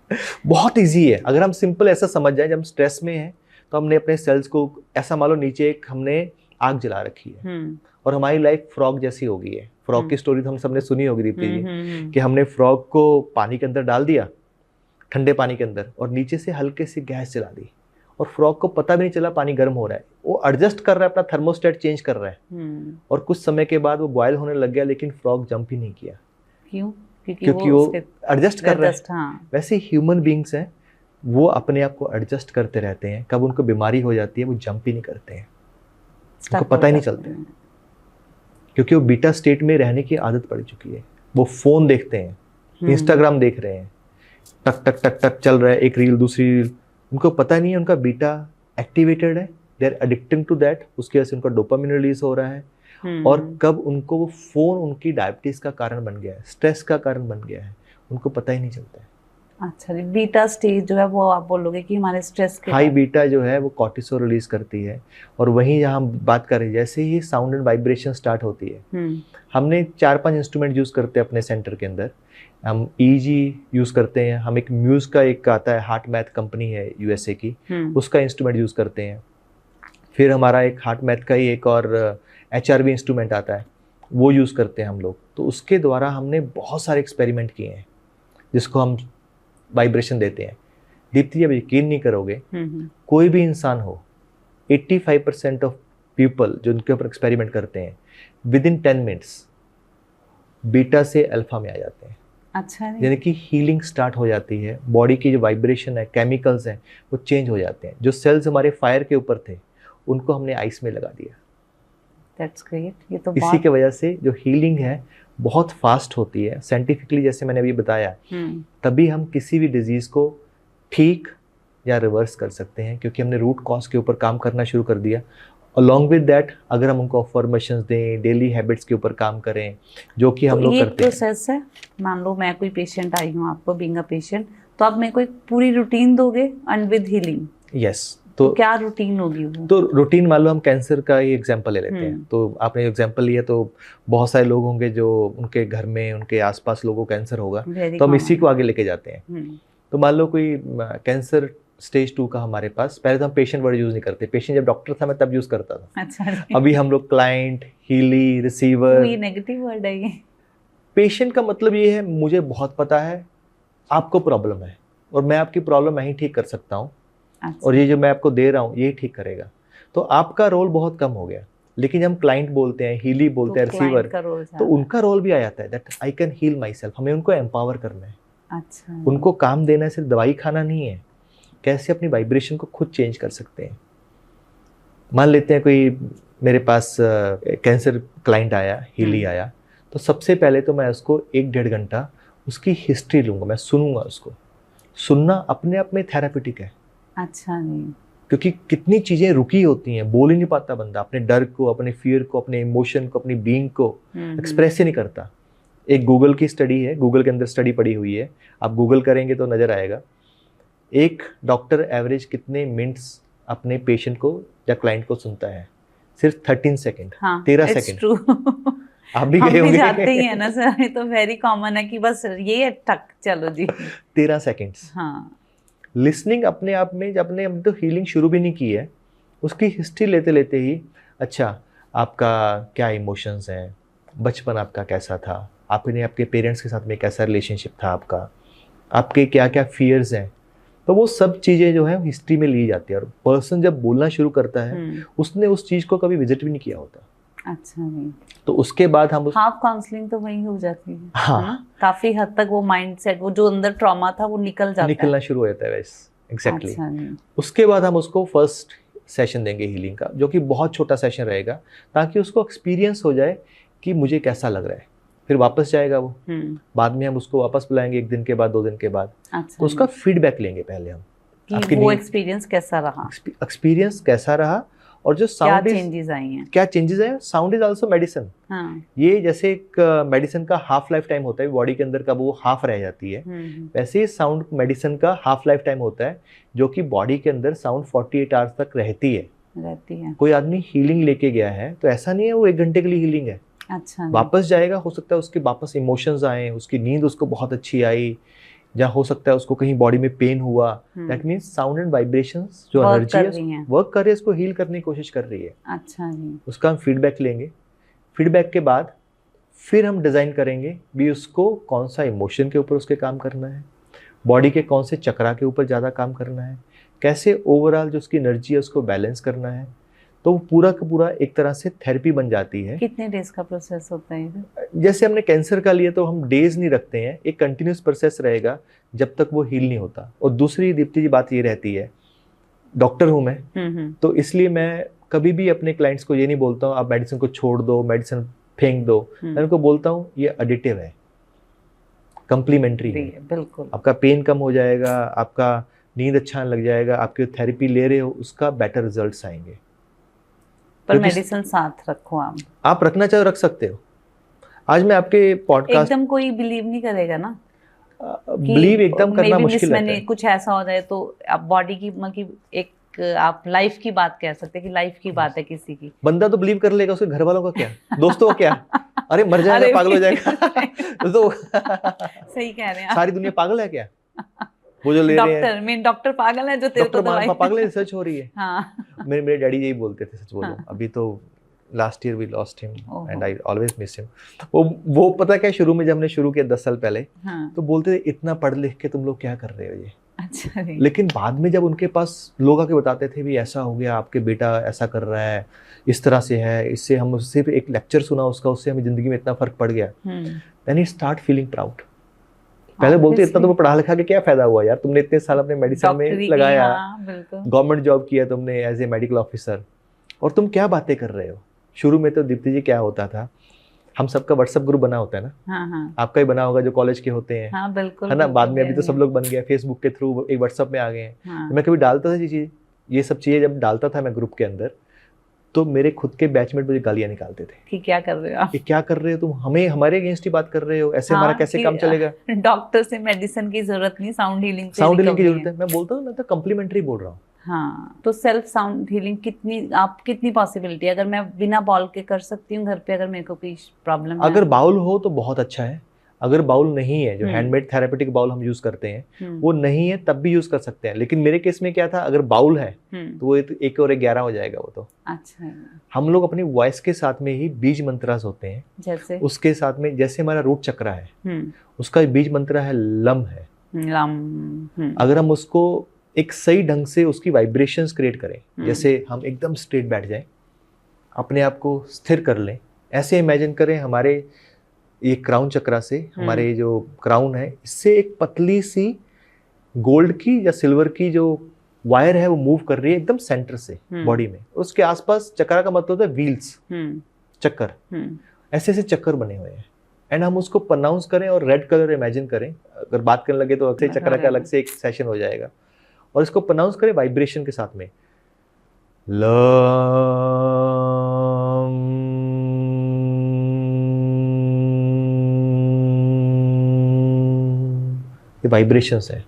बहुत इजी है। अगर हम सिंपल ऐसा समझ जाए, जब हम स्ट्रेस में हैं तो हमने अपने सेल्स को ऐसा मान लो नीचे एक हमने आग जला रखी है और हमारी लाइफ फ्रॉग जैसी हो गई है। फ्रॉग की स्टोरी तो हम सबने सुनी होगी दीप्ति जी, कि हमने फ्रॉग को पानी के अंदर डाल दिया, ठंडे पानी के अंदर, और नीचे से हल्के से गैस जला दी, और फ्रॉग को पता भी नहीं चला पानी गर्म हो रहा है। वो एडजस्ट कर रहा है, अपना थर्मोस्टेट चेंज कर रहा है, और कुछ समय के बाद वो बॉयल होने लग गया, लेकिन फ्रॉग जंप ही नहीं किया। क्यों? क्योंकि वो एडजस्ट कर रहा है। हाँ। वैसे ह्यूमन बींग्स हैं, वो अपने आप को एडजस्ट करते रहते हैं। कब उनको बीमारी हो जाती है वो जंप ही नहीं करते हैं, उनको पता ही नहीं चलता है, क्योंकि वो बीटा स्टेट में रहने की आदत पड़ चुकी है। वो फोन देखते हैं, इंस्टाग्राम देख रहे हैं, टक टक टक टक चल रहा है, एक रील दूसरी रील, उनको पता नहीं है उनका बीटा एक्टिवेटेड है, they are addicting to that. उसकी वजह से उनका डोपामिन रिलीज हो रहा है, और कब उनको वो फोन उनकी डायबिटीज का कारण बन गया है, स्ट्रेस का कारण बन गया है, उनको पता ही नहीं चलता है। अच्छा जी, बीटा स्टेज जो है वो आप बोलोगे कि हमारे स्ट्रेस के हाई बीटा जो है वो कॉर्टिसोल रिलीज करती है। और वहीं जहाँ हम बात कर रहे हैं, जैसे ही साउंड एंड वाइब्रेशन स्टार्ट होती है, हमने 4-5 इंस्ट्रूमेंट यूज करते हैं अपने सेंटर के अंदर। हम ईजी यूज करते हैं, हम एक म्यूज का एक आता है, हार्ट मैथ कंपनी है यूएसए की, उसका इंस्ट्रूमेंट यूज करते हैं। फिर हमारा एक हार्ट मैथ का ही एक और HRV इंस्ट्रूमेंट आता है, वो यूज करते हैं हम लोग। तो उसके द्वारा हमने बहुत सारे एक्सपेरिमेंट किए हैं, जिसको हम वाइब्रेशन देते हैं। दीप्ति, अब यकीन नहीं करोगे, कोई भी इंसान हो, 85% ऑफ पीपल जो उनके ऊपर एक्सपेरिमेंट करते हैं, विद इन 10 मिनट्स बीटा से अल्फा में आ जाते हैं। अच्छा, यानी कि हीलिंग स्टार्ट हो जाती है, बॉडी की जो वाइब्रेशन है, केमिकल्स हैं, वो चेंज हो जाते हैं। जो सेल्स हमारे फायर के ऊपर थे, उनको हमने आइस में लगा दिया। That's great। ये तो इसी के वजह से जो हीलिंग है बहुत फास्ट होती है साइंटिफिकली, जैसे मैंने अभी बताया। तभी हम किसी भी डिजीज को ठीक या रिवर्स कर सकते हैं, क्योंकि हमने रूट कॉज के ऊपर काम करना शुरू कर दिया। अलॉन्ग विद दैट, अगर हम उनको अफर्मेशंस दें, डेली हैबिट्स के ऊपर काम करें, जो कि हम लोग करते हैं। प्रोसेस है, मान लो मैं कोई पेशेंट आई हूँ आपको, बीइंग अ पेशेंट, तो आप मेरे को एक पूरी रूटीन दोगे एंड विद हीलिंग? यस। तो क्या रूटीन होगी वो? तो रूटीन मान लो हम कैंसर का ही एग्जांपल ले लेते हैं। तो आपने एग्जांपल लिया, तो बहुत सारे लोग होंगे जो उनके घर में, उनके आसपास लोगों को कैंसर होगा, तो हम इसी को आगे लेके जाते हैं। तो मान लो कोई कैंसर स्टेज 2 का हमारे पास, पहले तो हम पेशेंट वर्ड यूज़ नहीं करते, पेशेंट जब डॉक्टर था मैं तब यूज़ करता था। अच्छा जी। अभी हम लोग क्लाइंट, हीली, रिसीवर। ये नेगेटिव वर्ड है ये। पेशेंट का मतलब ये है मुझे बहुत पता है आपको प्रॉब्लम है और मैं आपकी प्रॉब्लम मैं ही ठीक कर सकता हूँ। अच्छा। और ये जो मैं आपको दे रहा हूँ ये ठीक करेगा, तो आपका रोल बहुत कम हो गया। लेकिन हम क्लाइंट बोलते हैं, हीली बोलते हैं, रिसीवर, तो उनका रोल भी आ जाता है that I can heal myself. हमें उनको एम्पावर करना है। अच्छा। उनको काम देना है, सिर्फ दवाई खाना नहीं है, कैसे अपनी वाइब्रेशन को खुद चेंज कर सकते हैं। मान लेते हैं कोई मेरे पास कैंसर क्लाइंट आया, हीली आया, तो सबसे पहले तो मैं उसको 1-1.5 घंटा उसकी हिस्ट्री लूँगा, मैं सुनूंगा उसको। सुनना अपने आप में थेरापेटिक है। अच्छा जी। क्योंकि कितनी चीज़ें रुकी होती हैं, बोल ही नहीं पाता बंदा, अपने डर को, अपने फियर को, अपने इमोशन को, अपनी बीइंग को एक्सप्रेस ही नहीं करता। एक गूगल की स्टडी है, गूगल के अंदर स्टडी पड़ी हुई है, आप गूगल करेंगे तो नज़र आएगा। एक डॉक्टर एवरेज कितने मिनट्स अपने पेशेंट को या क्लाइंट को सुनता है? सिर्फ 13 सेकेंड। हाँ, 13 सेकेंड। आप भी गए होंगे। जाते ही है ना सर, ये तो वेरी कॉमन है कि बस ये है, टक चलो जी। 13 सेकेंड्स। हाँ। लिसनिंग अपने आप में, जब अपने तो हीलिंग शुरू भी नहीं की है, उसकी हिस्ट्री लेते लेते ही, अच्छा आपका क्या इमोशंस हैं, बचपन आपका कैसा था, आपने आपके पेरेंट्स के साथ में कैसा रिलेशनशिप था आपका, आपके क्या क्या फियर्स हैं, तो वो सब चीज़ें जो है हिस्ट्री में ली जाती है। और पर्सन जब बोलना शुरू करता है उसने उस चीज़ को कभी विजिट भी नहीं किया होता। अच्छा जी। तो उसके बाद हम हाफ काउंसलिंग तो वही हो जाती है। हाँ, काफी हद तक वो माइंडसेट, वो जो अंदर ट्रॉमा था वो निकलना शुरू हो जाता है वैसे। एग्जैक्टली। अच्छा। उसके बाद हम उसको फर्स्ट सेशन देंगे हीलिंग का, जो कि बहुत छोटा सेशन रहेगा, ताकि उसको एक्सपीरियंस हो जाए कि मुझे कैसा लग रहा है। फिर वापस जाएगा वो, बाद में हम उसको वापस बुलाएंगे 1 दिन के बाद, 2 दिन के बाद। अच्छा। तो उसका फीडबैक लेंगे पहले हम कि वो एक्सपीरियंस कैसा रहा और जो साउंड, क्या चेंजेस आई हैं, क्या चेंजेस आए। Sound is also medicine. हाँ। ये जैसे एक मेडिसिन का हाफ लाइफ टाइम होता है, बॉडी के अंदर का वो हाफ रह जाती है, वैसे ही साउंड मेडिसिन का हाफ लाइफ टाइम होता है, जो कि बॉडी के अंदर साउंड 48 आवर्स तक रहती है। कोई आदमी हीलिंग लेके गया है तो ऐसा नहीं है वो 1 घंटे के लिए हीलिंग है। अच्छा। वापस जाएगा, हो सकता है उसके वापस इमोशंस आए, उसकी नींद उसको बहुत अच्छी आई, या हो सकता है उसको कहीं बॉडी में पेन हुआ। That means sound and vibrations जो एनर्जी है वर्क कर रही है, इसको हील करने की कोशिश कर रही है। अच्छा जी। उसका हम फीडबैक लेंगे। फीडबैक के बाद फिर हम डिज़ाइन करेंगे भी उसको कौन सा इमोशन के ऊपर उसके काम करना है, बॉडी के कौन से चक्रा के ऊपर ज़्यादा काम करना है, कैसे ओवरऑल जो उसकी एनर्जी है उसको बैलेंस करना है। तो पूरा का पूरा एक तरह से थेरेपी बन जाती है। कितने डेज का प्रोसेस होता है? जैसे हमने कैंसर का लिया तो हम डेज नहीं रखते हैं, एक कंटिन्यूस प्रोसेस रहेगा जब तक वो हील नहीं होता। और दूसरी दीप्ति जी बात ये रहती है, डॉक्टर हूँ मैं, तो इसलिए मैं कभी भी अपने क्लाइंट्स को ये नहीं बोलता हूँ आप मेडिसिन को छोड़ दो, मेडिसिन फेंक दो। मैं उनको बोलता हूँ ये एडिटिव है, कंप्लीमेंट्री है। बिल्कुल। आपका पेन कम हो जाएगा, आपका नींद अच्छा लग जाएगा, आपकी थेरेपी ले रहे हो उसका बेटर रिजल्ट्स आएंगे। पर मेडिसिन साथ रखो, आप रखना चाहो रख सकते हो। आज मैं आपके पॉडकास्ट, एकदम कोई बिलीव नहीं करेगा ना, बिलीव एकदम करना मुश्किल है। कुछ ऐसा हो जाए तो आप बॉडी की मतलब एक आप लाइफ की बात कह सकते हैं कि लाइफ की बात है किसी की, बंदा तो बिलीव कर लेगा, उसके घर वालों का क्या, दोस्तों का क्या, अरे मर जाएगा, पागल हो जाएगा। तो सही कह रहे हैं, सारी दुनिया पागल है क्या? वो जो ले रहे हैं मेन डॉक्टर पागल है जो तेरे को दवाई पागल है, रिसर्च हो रही है। हाँ। मेरे डैडी यही बोलते थे, सच बोलो। अभी तो last year we lost him and I always miss him. वो पता क्या, शुरू में जब हमने शुरू किया 10 साल पहले, तो बोलते थे इतना पढ़ लिख के तुम लोग क्या कर रहे हो ये। अच्छा। लेकिन बाद में जब उनके पास लोग आके बताते थे भी ऐसा हो गया, आपके बेटा ऐसा कर रहा है, इस तरह से है, इससे हम सिर्फ एक लेक्चर सुना उसका, उससे हमें जिंदगी में इतना फर्क पड़ गया, then he start feeling proud. पहले बोलते इतना तुम्हें पढ़ा लिखा के क्या फायदा हुआ यार, तुमने इतने साल अपने मेडिसिन में लगाया, गवर्नमेंट जॉब किया तुमने एज ए मेडिकल ऑफिसर, और तुम क्या बातें कर रहे हो। शुरू में तो दीप्ति जी क्या होता था, हम सबका व्हाट्सएप ग्रुप बना होता है ना। हाँ। आपका ही बना होगा जो कॉलेज के होते हैं। हाँ, बिल्कुल, है ना। बाद में अभी तो सब लोग बन गए, फेसबुक के थ्रू एक व्हाट्सएप में आ गए हैं। हाँ। मैं कभी डालता था ये सब चीजें जब डालता था मैं ग्रुप के अंदर, तो मेरे खुद के बैचमेट मुझे गालियां निकालते थे कि क्या कर रहे हो आप, क्या कर रहे हो तुम, हमें हमारे अगेंस्ट ही बात कर रहे हो, ऐसे हमारा कैसे काम चलेगा। डॉक्टर से मेडिसिन की जरूरत नहीं, साउंड हीलिंग की जरूरत है। मैं बोलता हूँ, मैं तो कम्प्लीमेंट्री बोल रहा हूँ। हाँ, तो सेल्फ साउंड हीलिंग कितनी पॉसिबिलिटी है? अगर मैं बिना बाउल के कर सकती हूँ घर पे, अगर मेरे को कोई प्रॉब्लम है। अगर बाउल हो तो बहुत अच्छा है, अगर बाउल नहीं है, जो हम्म। हैंडमेड थेरेपेटिक बाउल हम यूज करते हैं, हम्म। वो नहीं है तब भी यूज कर सकते हैं। लेकिन मेरे केस में क्या था, अगर बाउल है तो वो 1 और 1 11 हो जाएगा वो तो। अच्छा। हम लोग अपनी वॉइस के साथ में ही बीज मंत्रास होते हैं, जैसे उसके साथ में जैसे हमारा रूट चक्र है, हम्म। उसका बीज मंत्र है लम है। लम। अगर हम उसको एक सही ढंग से उसकी वाइब्रेशंस क्रिएट करें, जैसे हम एकदम स्ट्रेट बैठ जाएं, अपने आप को स्थिर कर लें, ऐसे इमेजिन करें हमारे ये क्राउन चक्रा से, हमारे जो क्राउन है, इससे एक पतली सी गोल्ड की या सिल्वर की जो वायर है वो मूव कर रही है एकदम सेंटर से बॉडी में। उसके आसपास चक्रा का मतलब होता है व्हील्स, चक्कर, ऐसे ऐसे चक्कर बने हुए हैं। एंड हम उसको प्रोनाउंस करें और रेड कलर इमेजिन करें। अगर बात करने लगे तो अक्सर चक्रा का अलग से एक सेशन हो जाएगा। और इसको प्रोनाउंस करें वाइब्रेशन के साथ में, लम। ये वाइब्रेशंस है।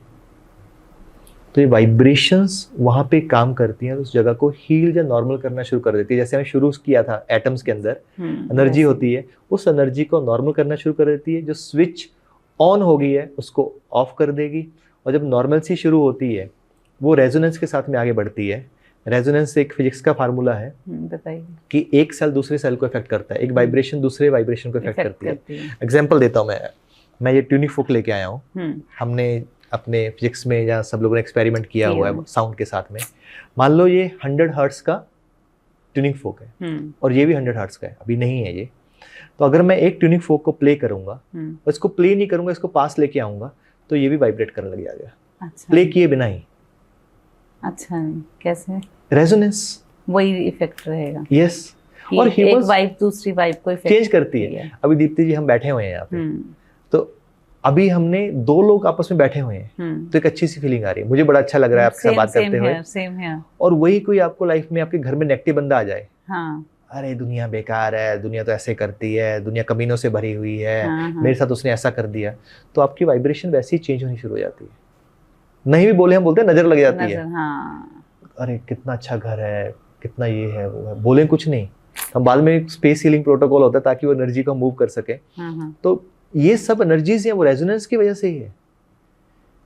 तो ये वाइब्रेशंस वहां पे काम करती हैं, उस जगह को हील या नॉर्मल करना शुरू कर देती है। जैसे हमने शुरू किया था, एटम्स के अंदर एनर्जी होती है, उस एनर्जी को नॉर्मल करना शुरू कर देती है। जो स्विच ऑन हो गई है उसको ऑफ कर देगी। और जब नॉर्मलसी शुरू होती है, वो रेजोनेंस के साथ में आगे बढ़ती है। रेजोनेंस एक फिजिक्स का फार्मूला है, बताइए, कि एक सेल दूसरे सेल को इफेक्ट करता है, एक वाइब्रेशन दूसरे वाइब्रेशन को इफेक्ट करती है। एग्जाम्पल देता हूँ मैं ये ट्यूनिक फोक लेके आया हूँ। हमने अपने फिजिक्स में या सब लोगों ने एक्सपेरिमेंट किया हुआ है साउंड के साथ में। मान लो ये 100 हर्ट्ज का ट्यूनिक फोक है और ये भी 100 हर्ट्ज का है, अभी नहीं है ये। तो अगर मैं एक ट्यूनिक फोक को प्ले करूंगा और इसको प्ले नहीं करूंगा, इसको पास लेके आऊंगा, तो ये भी वाइब्रेट करने लग जाएगा। अच्छा। प्ले किए बिना ही। अच्छा, कैसे? रेजोनेंस, वही इफेक्ट रहेगा। यस। और एक वाइब दूसरी वाइब को इफेक्ट चेंज करती है। अभी दीप्ति जी हम बैठे हुए हैं यहाँ पे, तो अभी हमने 2 लोग आपस में बैठे हुए हैं, तो एक अच्छी सी फीलिंग आ रही है, मुझे बड़ा अच्छा लग रहा है आपके साथ बात करते हुए। सेम है। और वही कोई आपको लाइफ में आपके घर में नेगेटिव बंदा आ जाए, हाँ, अरे दुनिया बेकार है, दुनिया तो ऐसे करती है, दुनिया कमीनों से भरी हुई है, मेरे साथ उसने ऐसा कर दिया, तो आपकी वाइब्रेशन वैसे ही चेंज होनी शुरू हो जाती है। नहीं भी बोले, हम बोलते हैं नजर लग जाती है। अरे कितना अच्छा घर है, कितना ये है वो है, बोले कुछ नहीं, हम बाद में स्पेस हीलिंग प्रोटोकॉल होता है ताकि वो एनर्जी को मूव कर सके। तो ये सब एनर्जीज हैं, वो रेजोनेंस की वजह से ही है।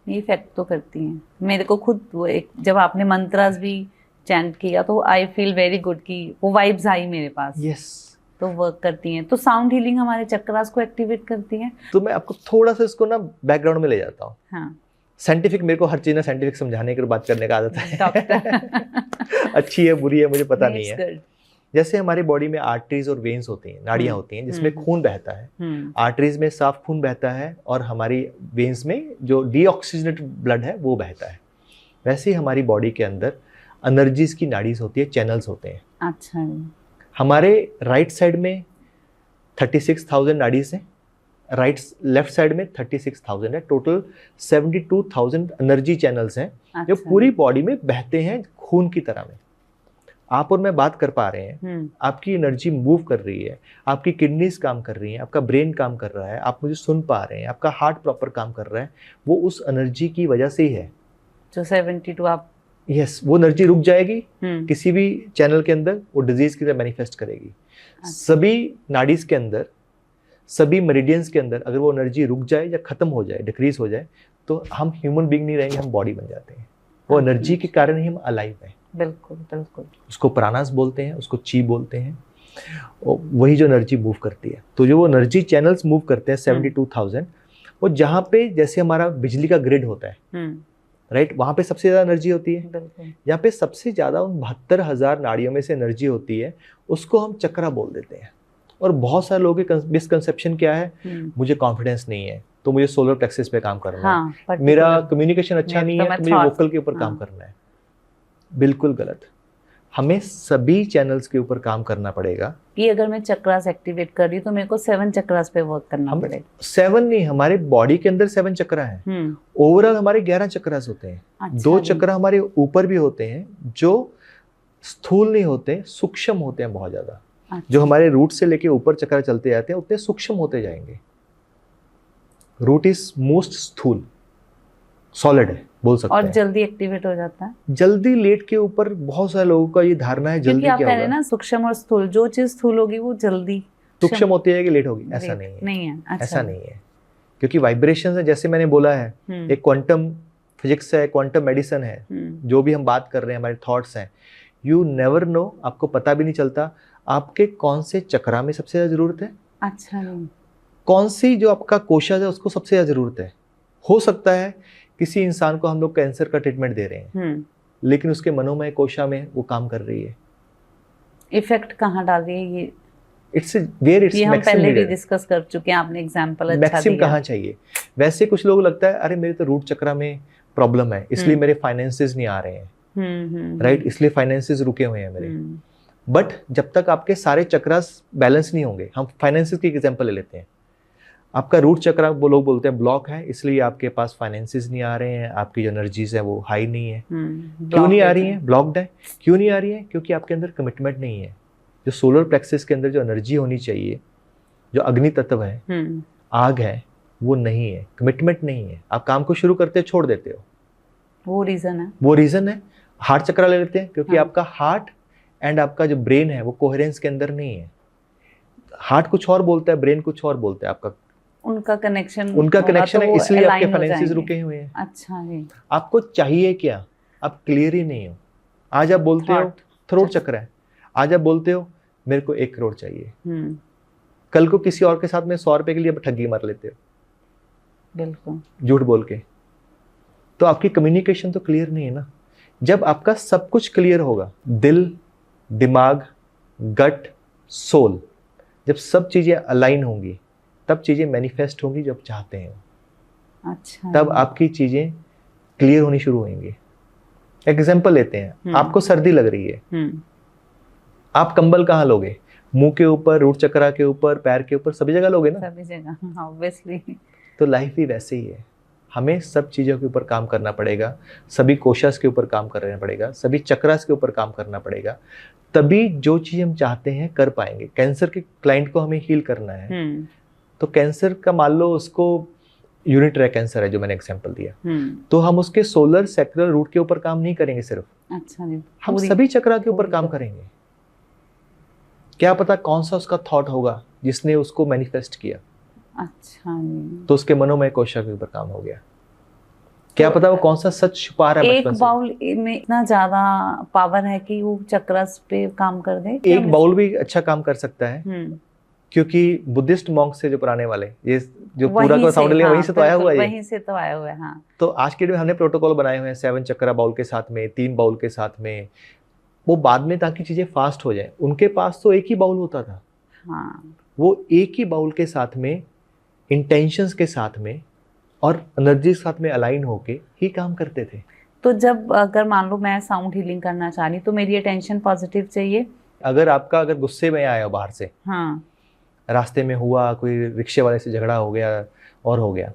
ये इफेक्ट तो करती हैं। मेरे को खुद वो एक, जब आपने मंत्रास भी चैंट किया तो आई फील वेरी गुड कि वो वाइब्स आई मेरे पास। यस। तो वर्क करती हैं। तो साउंड हीलिंग हमारे चक्रास को एक्टिवेट करती है। तो मैं आपको थोड़ा सा इसको ना बैकग्राउंड में ले जाता हूँ। हाँ। साइंटिफिक, मेरे को हर चीज ना साइंटिफिक समझाने की बात करने का आदत है। अच्छी है बुरी है मुझे पता नहीं है। जैसे हमारी बॉडी में आर्टरीज और वेन्स होती हैं, नाड़ियां होती हैं जिसमें खून बहता है। आर्टरीज में साफ खून बहता है और हमारी वेन्स में जो डीऑक्सीजनेटेड ब्लड है वो बहता है। वैसे ही हमारी बॉडी के अंदर एनर्जीज की नाड़ीज होती है, चैनल्स होते हैं। अच्छा। हमारे राइट साइड में 36,000 नाड़ीज हैं, लेफ्ट साइड में 36,000 है। टोटल 72,000 एनर्जी चैनल्स हैं। अच्छा। जो पूरी बॉडी में बहते हैं खून की तरह में। आप और मैं बात कर पा रहे हैं, आपकी एनर्जी मूव कर रही है, आपकी किडनीज काम कर रही हैं, आपका ब्रेन काम कर रहा है, आप मुझे सुन पा रहे हैं, आपका हार्ट प्रॉपर काम कर रहा है, वो उस एनर्जी की वजह से ही है। जो 72 आप, यस, वो एनर्जी रुक जाएगी किसी भी चैनल के अंदर, वो डिजीज की तरह मैनिफेस्ट करेगी। अच्छा। सभी नाड़ीज के अंदर, सभी मेरिडियंस के अंदर अगर वो एनर्जी रुक जाए या खत्म हो जाए, डिक्रीज हो जाए, तो हम ह्यूमन बीइंग नहीं रहेंगे, हम बॉडी बन जाते हैं। वो एनर्जी के कारण ही हम अलाइव हैं। बिल्कुल बिल्कुल। उसको प्राणास बोलते हैं, उसको ची बोलते हैं। वही जो एनर्जी मूव करती है, तो जो वो एनर्जी चैनल्स मूव करते हैं 72,000, वो जहाँ पे जैसे हमारा बिजली का ग्रिड होता है, राइट, वहाँ पे सबसे ज्यादा एनर्जी होती है। यहाँ पे सबसे ज्यादा उन 72,000 नाड़ियों में से एनर्जी होती है, उसको हम चक्रा बोल देते हैं। और बहुत सारे लोगों के मिसकंसेप्शन क्या है, मुझे कॉन्फिडेंस नहीं है तो मुझे सोलर प्लेक्सस पे काम करना है, मेरा कम्युनिकेशन अच्छा नहीं है तो मुझे वोकल के ऊपर काम करना है। बिल्कुल गलत। हमें सभी चैनल्स के ऊपर काम करना पड़ेगा। कि अगर मैं चक्रास एक्टिवेट कर रही हूँ तो मेरे को 7 चक्रास पे वर्क करना पड़ेगा। 7 नहीं, हमारे बॉडी के अंदर 7 चक्रा हैं। ओवरऑल हमारे 11 चक्रास होते हैं। अच्छा। 2 चक्रा हमारे ऊपर भी होते हैं जो स्थूल नहीं होते, सूक्ष्म होते हैं बहुत ज्यादा। अच्छा। जो हमारे रूट से लेके ऊपर चक्रा चलते जाते हैं उतने सूक्ष्म होते जाएंगे। रूट इज मोस्ट स्थूल, सॉलिड है बोल सकते हैं। और जल्दी एक्टिवेट हो जाता है। जल्दी लेट के ऊपर बहुत सारे लोगों का ये धारणा है जल्दी क्या होगा। क्योंकि आप कह रहे हैं ना सूक्ष्म और स्थूल, जो चीज स्थूल होगी वो जल्दी सूक्ष्म होती है कि लेट होगी, ऐसा नहीं है। नहीं है। अच्छा। ऐसा नहीं है। क्योंकि वाइब्रेशन है, जैसे मैंने बोला है, एक क्वांटम फिजिक्स है, क्वांटम मेडिसिन है, जो भी हम बात कर रहे हैं, हमारे थॉट्स हैं, यू नेवर नो, आपको पता भी नहीं चलता आपके कौन से चक्रा में सबसे ज्यादा जरूरत है, अच्छा कौन सी जो आपका कोशा है उसको सबसे ज्यादा जरूरत है। हो सकता है किसी इंसान को हम लोग कैंसर का ट्रीटमेंट दे रहे हैं, लेकिन उसके मनोमय कोशा में वो काम कर रही है। इफेक्ट कहाँ डाल रही है ये? इट्स वेयर इट्स ये हम पहले भी डिस्कस कर चुके हैं, आपने एग्जांपल अच्छा मैक्सिमम कहाँ चाहिए। वैसे कुछ लोग लगता है अरे मेरे तो रूट चक्रा में प्रॉब्लम है, इसलिए मेरे फाइनेंसेस नहीं आ रहे हैं, राइट, इसलिए फाइनेंसेस रुके हुए हैं मेरे। बट जब तक आपके सारे चक्रास बैलेंस नहीं होंगे, हम फाइनेंसेस की एग्जांपल ले लेते हैं, आपका रूट चक्रा वो लोग बोलते हैं ब्लॉक है, इसलिए आपके पास फाइनेंसेस नहीं आ रहे हैं, आपकी जो एनर्जीज है वो हाई नहीं है। क्यों नहीं आ रही है? ब्लॉक्ड है। क्यों नहीं आ रही है? क्योंकि आपके अंदर कमिटमेंट नहीं है। जो सोलर प्लेक्सस के अंदर जो एनर्जी होनी चाहिए, जो अग्नि तत्व है, आग है, वो नहीं है, कमिटमेंट नहीं है, आप काम को शुरू करते छोड़ देते हो। वो रीजन है, वो रीजन है। हार्ट चक्रा ले लेते हैं, क्योंकि आपका हार्ट एंड आपका जो ब्रेन है वो कोहेरेंस के अंदर नहीं है। हार्ट कुछ और बोलता है, ब्रेन कुछ और बोलता है, आपका उनका कनेक्शन है, इसलिए आपके फाइनेंसेस रुके हुए हैं। अच्छा जी। आपको चाहिए क्या? आप क्लियर ही नहीं हो। आज आप बोलते हो थ्रोट चक्र है, आज आप बोलते हो मेरे को 1 करोड़ चाहिए, कल को किसी और के साथ में 100 रुपए के लिए ठगी मार लेते हो, बिल्कुल झूठ बोल के। तो आपकी कम्युनिकेशन तो क्लियर नहीं है ना। जब आपका सब कुछ क्लियर होगा, दिल, दिमाग, गट, सोल, जब सब चीजें अलाइन होंगी, तब चीजें मैनिफेस्ट होंगी जो आप चाहते हैं। अच्छा, तब आपकी चीजें क्लियर होनी शुरू होंगी। एग्जाम्पल लेते हैं, आपको सर्दी लग रही है, आप कंबल कहाँ लोगे? मुंह के ऊपर, रूट चक्रा के ऊपर, पैर के ऊपर, सभी जगह लोगे ना? सभी जगह, ऑब्वियसली। तो लाइफ भी वैसे ही है, हमें सब चीज़ों के ऊपर काम करना पड़ेगा, सभी कोशास के ऊपर काम करना पड़ेगा, सभी चक्रास के ऊपर काम करना पड़ेगा, तभी जो चीज़ हम चाहते हैं कर पाएंगे। कैंसर के क्लाइंट को हमें हील करना है, तो कैंसर का मान लो उसको यूनिटरी कैंसर है जो मैंने एग्जांपल दिया, तो हम उसके सोलर सेक्युलर रूट के ऊपर काम नहीं करेंगे सिर्फ, अच्छा जी, हम सभी चक्रा के ऊपर काम करेंगे। क्या पता कौन सा उसका थॉट होगा जिसने उसको मैनिफेस्ट किया, अच्छा जी, तो उसके मनोमय कोशा के ऊपर काम हो गया। क्या पता वो कौन सा सच छुपा रहा है बचपन से। एक बाउल में इतना ज्यादा पावर है कि वो चक्रास पे काम कर दे। एक बाउल भी अच्छा काम कर सकता है, क्योंकि बुद्धिस्ट मॉन्क से जो पुराने वाले, ये जो पूरा का साउंड लिया, वहीं से तो आया हुआ है, वहीं से तो आया हुआ है। हाँ, तो आज के डेट में हमने प्रोटोकॉल बनाए हुए हैं 7 चक्रा बाउल के साथ में, 3 बाउल के साथ में, वो बाद में ताकि चीजें फास्ट हो जाए। उनके पास तो एक ही बाउल होता था, हाँ, वो एक ही बाउल के साथ में, इंटेंशंस के साथ में और एनर्जी के साथ में अलाइन होके ही काम करते थे। तो जब अगर मान लो मैं साउंड हीलिंग करना चाह रही, तो मेरी अटेंशन पॉजिटिव चाहिए। अगर गुस्से में आया हो बाहर से, हाँ, रास्ते में हुआ, कोई रिक्शे वाले से झगड़ा हो गया और हो गया,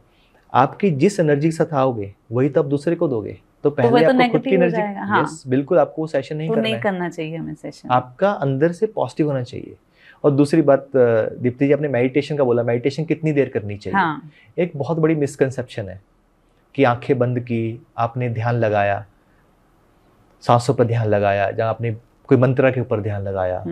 आपकी जिस एनर्जी के साथ आओगे वही तो आप दूसरे को दोगे। तो पहले आपको खुद की एनर्जी, यस बिल्कुल, आपको वो सेशन नहीं करना चाहिए हमें सेशन। आपका अंदर से पॉजिटिव होना चाहिए। और दूसरी बात, दीप्ति जी आपने मेडिटेशन का बोला, मेडिटेशन कितनी देर करनी चाहिए? हाँ, एक बहुत बड़ी मिसकंसेप्शन है कि आंखें बंद की, आपने ध्यान लगाया, सांसों पर ध्यान लगाया, जहाँ आपने कोई मंत्र के ऊपर ध्यान लगाया,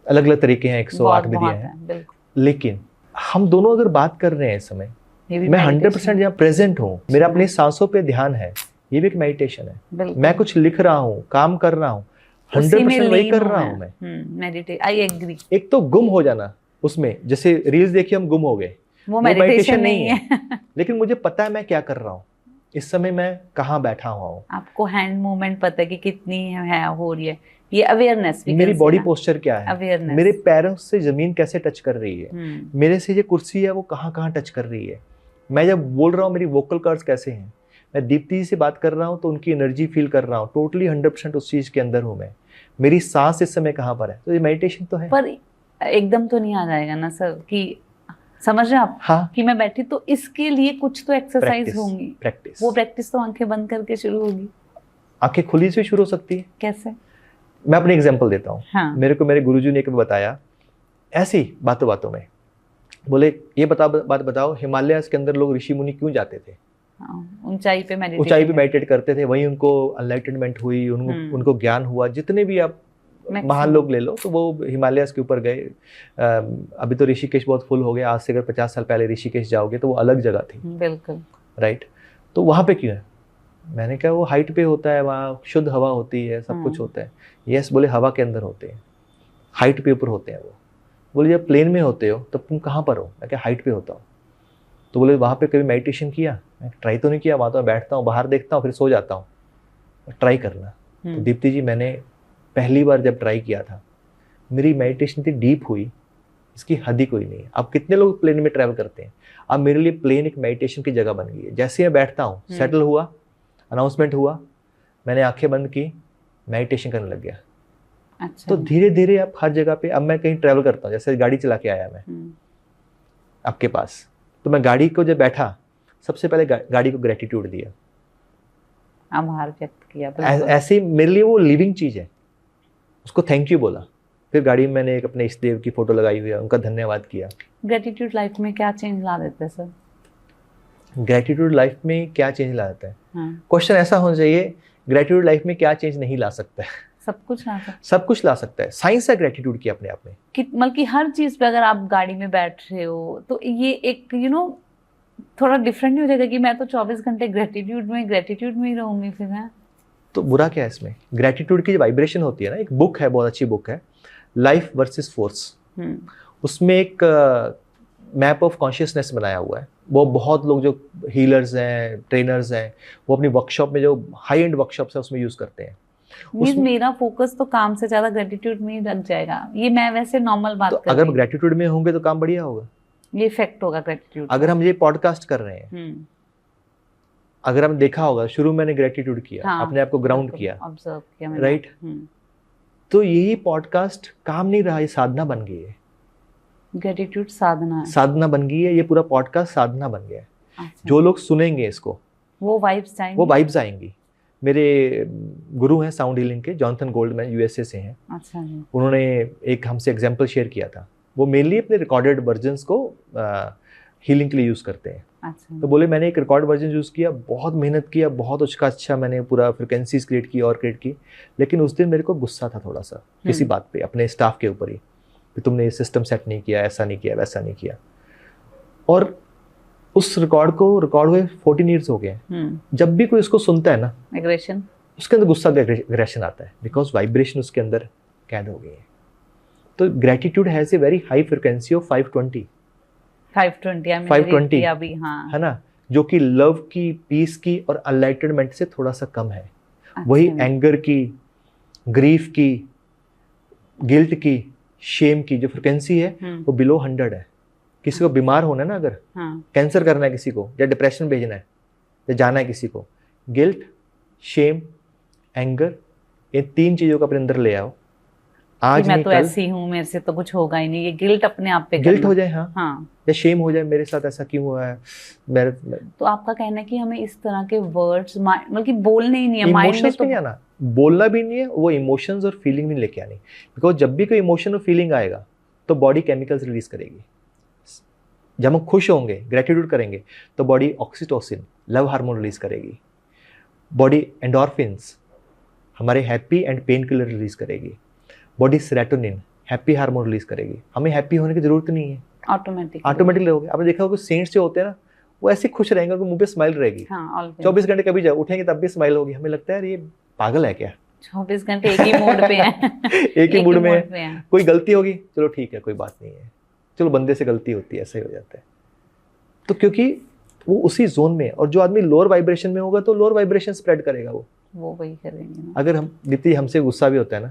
अलग अलग तरीके हैं, 108 विधियां हैं। लेकिन हम दोनों अगर बात कर रहे हैं इस समय, मैं 100% जहाँ प्रेजेंट हूँ, मेरा अपनी सांसों पे ध्यान है, ये भी एक मेडिटेशन है। मैं कुछ लिख रहा हूँ, काम कर रहा हूँ, 100% वही कर रहा हूँ मैं। Meditate, I agree. एक तो गुम हो जाना उसमें, जैसे रील्स देखिए हम गुम हो गए, वो मेडिटेशन नहीं है। लेकिन मुझे पता है मैं क्या कर रहा हूँ, इस समय मैं कहाँ बैठा हुआ हूँ। आपको हैंड मूवमेंट पता है कि कितनी है हो रही है, ये अवेयरनेस। मेरी बॉडी पोस्चर क्या है, अवेयरनेस, मेरे पैरों से जमीन कैसे टच कर रही है, मेरे से ये कुर्सी है वो कहाँ कहाँ टच कर रही है, मैं जब बोल रहा हूँ मेरी वोकल कॉर्ड्स कैसे हैं, मैं दीप्ति जी से बात कर रहा हूँ तो उनकी एनर्जी फील कर रहा हूँ, टोटली 100% उस चीज के अंदर हूँ मैं, मेरी सांस इस समय कहाँ पर है। तो ये मेडिटेशन तो है। पर एकदम तो नहीं आ जाएगा ना सर, कि समझ रहे आप? हाँ, कि मैं बैठी, तो इसके लिए कुछ तो एक्सरसाइज होंगी। प्रैक्टिस, वो प्रैक्टिस तो आंखें बंद करके शुरू होगी। आंखें खुली से शुरू हो सकती है। कैसे? मैं अपनी एग्जांपल देता हूँ। हाँ, मेरे को मेरे गुरुजी ने एक बताया, ऐसी बातों बातों में बोले, ये बात बताओ, हिमालय के अंदर लोग ऋषि मुनि क्यों जाते थे? ऊंचाई पे मेडिटेट करते थे, वहीं उनको एनलाइटनमेंट हुई, उनको ज्ञान हुआ। जितने भी आप महान लोग ले लो, तो वो हिमालयस के ऊपर गए। अभी तो ऋषिकेश बहुत फुल हो गया, आज से अगर 50 साल पहले ऋषिकेश जाओगे तो वो अलग जगह थी। बिल्कुल। राइट, तो वहाँ पे क्यों है? मैंने कहा वो हाइट पे होता है, वहाँ शुद्ध हवा होती है, सब कुछ होता है। यस, बोले हवा के अंदर होते हैं, हाइट पे ऊपर होते हैं वो। बोले जब प्लेन में होते हो तब तुम कहाँ पर हो? मैं क्या हाइट पे होता हूँ। तो बोले वहाँ पे कभी मेडिटेशन किया? मैं ट्राई तो नहीं किया, वहाँ तो मैं बैठता हूँ, बाहर देखता हूँ, फिर सो जाता हूँ। ट्राई करना। तो दीप्ति जी, मैंने पहली बार जब ट्राई किया था, मेरी मेडिटेशन इतनी डीप हुई, इसकी हद ही कोई नहीं है। अब कितने लोग प्लेन में ट्रैवल करते हैं, अब मेरे लिए प्लेन एक मेडिटेशन की जगह बन गई है। जैसे मैं बैठता हूँ, सेटल हुआ, अनाउंसमेंट हुआ, मैंने आंखें बंद की, मेडिटेशन करने लग गया। अच्छा। तो धीरे धीरे अब हर जगह पे, अब मैं कहीं ट्रैवल करता हूँ, जैसे गाड़ी चला के आया मैं आपके पास, तो मैं गाड़ी को जब बैठा, सबसे पहले गाड़ी को ग्रेटिट्यूड दिया, आभार व्यक्त किया। ऐसे मेरे लिए वो लिविंग चीज है, उसको थैंक यू बोला। फिर गाड़ी में मैंने एक अपने इष्ट देव की फोटो लगाई हुई है, उनका धन्यवाद किया। ग्रेटिट्यूड लाइफ में क्या चेंज ला देता है सर? ग्रेटिट्यूड लाइफ में क्या चेंज ला देता है? क्वेश्चन ऐसा होना चाहिए, ग्रेटिट्यूड लाइफ में क्या चेंज नहीं ला सकता है? सब कुछ ला सकता है। सब कुछ ला सकता है। साइंस है ग्रेटिट्यूड की अपने आप में। मतलब कि हर चीज पे अगर आप गाड़ी में बैठ रहे हो तो ये एक थोड़ा डिफरेंट नहीं हो जाएगा कि मैं तो 24 घंटे ग्रेटिट्यूड में ही रहूंगी फिर है? तो बुरा क्या है इसमें? ग्रेटिट्यूड की जो वाइब्रेशन होती है ना, एक बुक है, बहुत अच्छी बुक है, लाइफ वर्सेस फोर्स। उसमें एक मैप ऑफ कॉन्शियसनेस बनाया हुआ है। वो बहुत लोग जो हीलर्स हैं, ट्रेनर्स हैं, वो अपनी वर्कशॉप में, जो हाई एंड वर्कशॉप्स है उसमें यूज करते हैं। मेरा फोकस तो काम से ज्यादा ग्रेटिट्यूड में ही लग जाएगा। ये मैं वैसे नॉर्मल बात कर रही हूं। अगर ग्रेटिट्यूड में होंगे तो काम बढ़िया होगा, ये इफेक्ट होगा ग्रेटिट्यूड। अगर हम ये पॉडकास्ट कर रहे हैं, अगर हम देखा होगा शुरू में मैंने ग्रेटिट्यूड किया, हाँ, अपने आप को ग्राउंड किया, ऑब्जर्व किया, राइट, तो यही पॉडकास्ट काम नहीं रहा, ये साधना बन गई है। ग्रेटिट्यूड साधना है, साधना बन गई है, ये पूरा पॉडकास्ट साधना बन गया है। अच्छा। जो लोग सुनेंगे इसको, वो वाइब्स आएंगी। मेरे गुरु हैं साउंड हीलिंग के, जॉनथन गोल्डमैन, यूएसए से हैं। अच्छा जी। उन्होंने एक हमसे एग्जांपल शेयर किया था। वो मेनली अपने रिकॉर्डेड वर्जन्स को हीलिंग के लिए यूज़ करते हैं। अच्छा। तो बोले मैंने एक रिकॉर्ड वर्जन यूज़ किया, बहुत मेहनत किया, बहुत अच्छा मैंने पूरा फ्रिक्वेंसीज क्रिएट की और क्रिएट की, लेकिन उस दिन मेरे को गुस्सा था थोड़ा सा किसी बात पे, अपने स्टाफ के ऊपर ही, कि तुमने ये सिस्टम सेट नहीं किया, ऐसा नहीं किया, वैसा नहीं किया। और उस रिकॉर्ड हुए 14 ईयर्स हो गए। जब भी कोई उसको सुनता है ना, एग्रेशन, उसके अंदर गुस्सा, एग्रेशन आता है, बिकॉज वाइब्रेशन उसके अंदर कैद हो गई है। तो gratitude has a very high frequency of 520 अभी, हाँ, है ना, जो कि लव की, पीस की और अनलाइटेडमेंट से थोड़ा सा कम है। अच्छा। वही एंगर की, ग्रीफ की, गिल्ट की, शेम की जो फ्रिक्वेंसी है वो बिलो 100 है। किसी को बीमार होना है ना, अगर कैंसर करना है किसी को, या डिप्रेशन भेजना है, या जाना है किसी को, गिल्ट, शेम, एंगर, ये 3 चीजों को अपने अंदर ले आओ। आज मैं तो ऐसी हूँ, मेरे से तो कुछ होगा ही नहीं, ये गिल्ट अपने आप पे गिल्ट हो जाए, हाँ, या शेम हो जाए, मेरे साथ ऐसा क्यों हुआ है, तो आपका कहना है कि हमें इस तरह के वर्ड्स मतलब कि बोलने ही नहीं है, माइंड में तो नहीं आना, बोलना भी नहीं है, वो इमोशंस और फीलिंग भी लेके आनी। बिकॉज जब भी कोई इमोशन और फीलिंग आएगा तो बॉडी केमिकल्स रिलीज करेगी। जब हम खुश होंगे, ग्रेटिट्यूड करेंगे, तो body oxytocin, love hormone release करेगी। बॉडी एंडोर्फिन्स, हमारे happy and pain killer release करेगी। Body serotonin, happy hormone release करेगी। हमें हैप्पी होने की जरूरत नहीं है, ऑटोमेटिकली होगा। आपने देखा होगा सेंट्स जो होते हैं ना, वो ऐसे खुश रहेंगे, उनके मुंह पे स्माइल रहेगी। 24 घंटे कभी जाओ उठेंगे तब भी स्माइल होगी। हमें लगता है ये पागल है क्या, 24 घंटे एक ही मूड पे है एक ही मूड में है। कोई गलती होगी, चलो ठीक है, कोई बात नहीं है, चलो बंदे से गलती होती है, ऐसा ही हो जाता है। तो क्योंकि वो उसी जोन में, और जो आदमी लोअर वाइब्रेशन में होगा तो लोअर वाइब्रेशन स्प्रेड करेगा, वो वही करेंगे ना। अगर हम दीप्ति, हमसे गुस्सा भी होता है ना,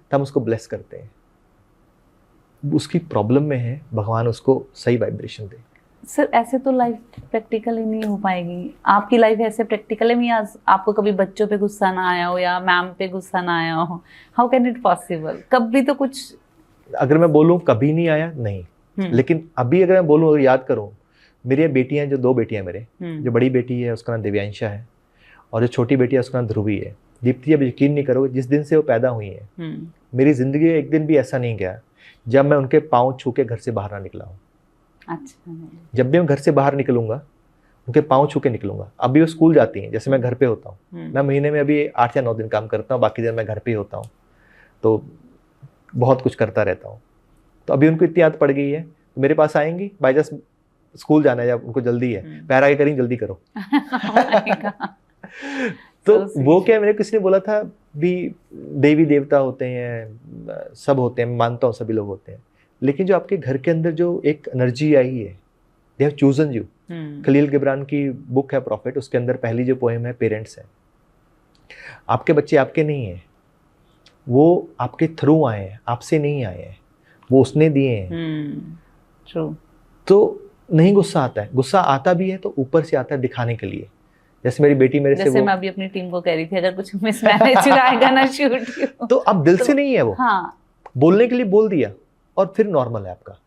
तो हम उसको ब्लेस करते हैं। उसकी प्रॉब्लम में है, भगवान उसको सही वाइब्रेशन दे। सर ऐसे तो लाइफ प्रैक्टिकल ही नहीं हो पाएगी। आपकी लाइफ ऐसे प्रैक्टिकल है, आज आपको कभी बच्चों पे गुस्सा ना आया हो या मैम पे गुस्सा ना आया हो, हाउ कैन इट पॉसिबल? कभी तो कुछ, अगर मैं बोलूं कभी नहीं आया, नहीं, लेकिन अभी अगर मैं बोलूं, अगर याद करूं, मेरी बेटियां, जो 2 बेटियां मेरे, जो बड़ी बेटी है उसका नाम दिव्यांशा है, और जो छोटी बेटी है उसका नाम ध्रुवी है। दीप्ति, अब यकीन नहीं करोगे, जिस दिन से वो पैदा हुई है, मेरी जिंदगी में एक दिन भी ऐसा नहीं गया जब मैं उनके पाँव छू के घर से बाहर ना निकला हूँ। अच्छा। जब भी मैं घर से बाहर निकलूंगा, उनके पाँव छू के निकलूंगा। अभी वो स्कूल जाती हैं, जैसे मैं घर पे होता हूँ, मैं महीने में अभी 8 या 9 दिन काम करता हूँ, बाकी दिन मैं घर पे ही होता हूँ। तो बहुत कुछ करता रहता हूँ। तो अभी उनको इतनी आदत पड़ गई है, तो मेरे पास आएंगी, बाई चांस स्कूल जाना है या उनको जल्दी है, पैर आगे करेंगे, जल्दी करो। तो वो क्या, मेरे किसी ने बोला था भी देवी देवता होते हैं, सब होते हैं, मानता हूँ सभी लोग होते हैं, लेकिन जो आपके घर के अंदर जो एक एनर्जी आई है, they have chosen you. Kahlil Gibran की बुक है प्रॉफिट, उसके अंदर पहली जो पोएम है पेरेंट्स है। आपके बच्चे आपके नहीं है, वो आपके थ्रू आए हैं, आपसे नहीं आए हैं, वो उसने दिए हैं। तो नहीं गुस्सा आता है, गुस्सा आता भी है तो ऊपर से आता है दिखाने के लिए। जैसे मेरी बेटी मेरे से, मैं अभी अपनी टीम को कह रही थी, अगर कुछ मिसमैनेज आएगा ना शूट, तो अब दिल से नहीं है वो, हाँ, बोलने के लिए बोल दिया और फिर नॉर्मल है आपका।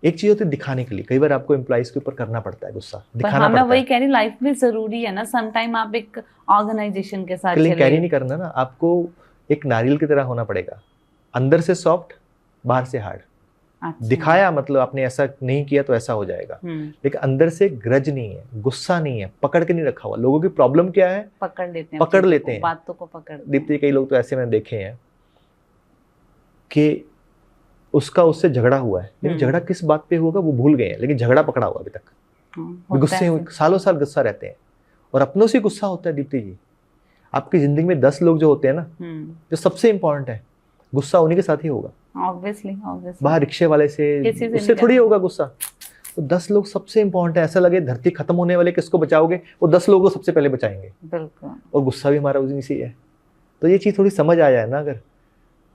एक चीज होती है दिखाने के लिए, कई बार आपको एम्प्लॉइज के ऊपर करना पड़ता है गुस्सा, दिखाना पड़ता है। मैं वही कह रही, लाइफ में जरूरी है ना, सम टाइम आप एक ऑर्गेनाइजेशन के साथ चलिए, कैरी नहीं करना ना, आपको एक नारियल की तरह होना पड़ेगा, अंदर से सॉफ्ट, बाहर से हार्ड। अच्छा। दिखाया मतलब आपने ऐसा नहीं किया तो ऐसा हो जाएगा, लेकिन अंदर से ग्रज नहीं है, गुस्सा नहीं है, पकड़ के नहीं रखा हुआ। लोगों की प्रॉब्लम क्या है, पकड़ लेते हैं बातों को पकड़। दीप्ति, कई लोग तो ऐसे मैंने देखे हैं कि उसका उससे झगड़ा हुआ है, लेकिन झगड़ा किस बात पे होगा वो भूल गए हैं, लेकिन झगड़ा पकड़ा हुआ अभी तक। गुस्से सालों साल गुस्सा रहते हैं, और अपनों से गुस्सा होता है। दीप्ति जी, आपकी जिंदगी में 10 लोग जो होते हैं ना, जो सबसे इंपॉर्टेंट है, गुस्सा उन्हीं के साथ ही होगा। ऑब्वियसली बाहर रिक्शे वाले से, उससे थोड़ी होगा गुस्सा। तो 10 लोग सबसे इंपॉर्टेंट है। ऐसा लगे धरती खत्म होने वाले, किसको बचाओगे, वो 10 लोगों को सबसे पहले बचाएंगे। बिल्कुल। और गुस्सा भी हमारा उसी से है। तो ये चीज थोड़ी समझ आ जाए ना अगर,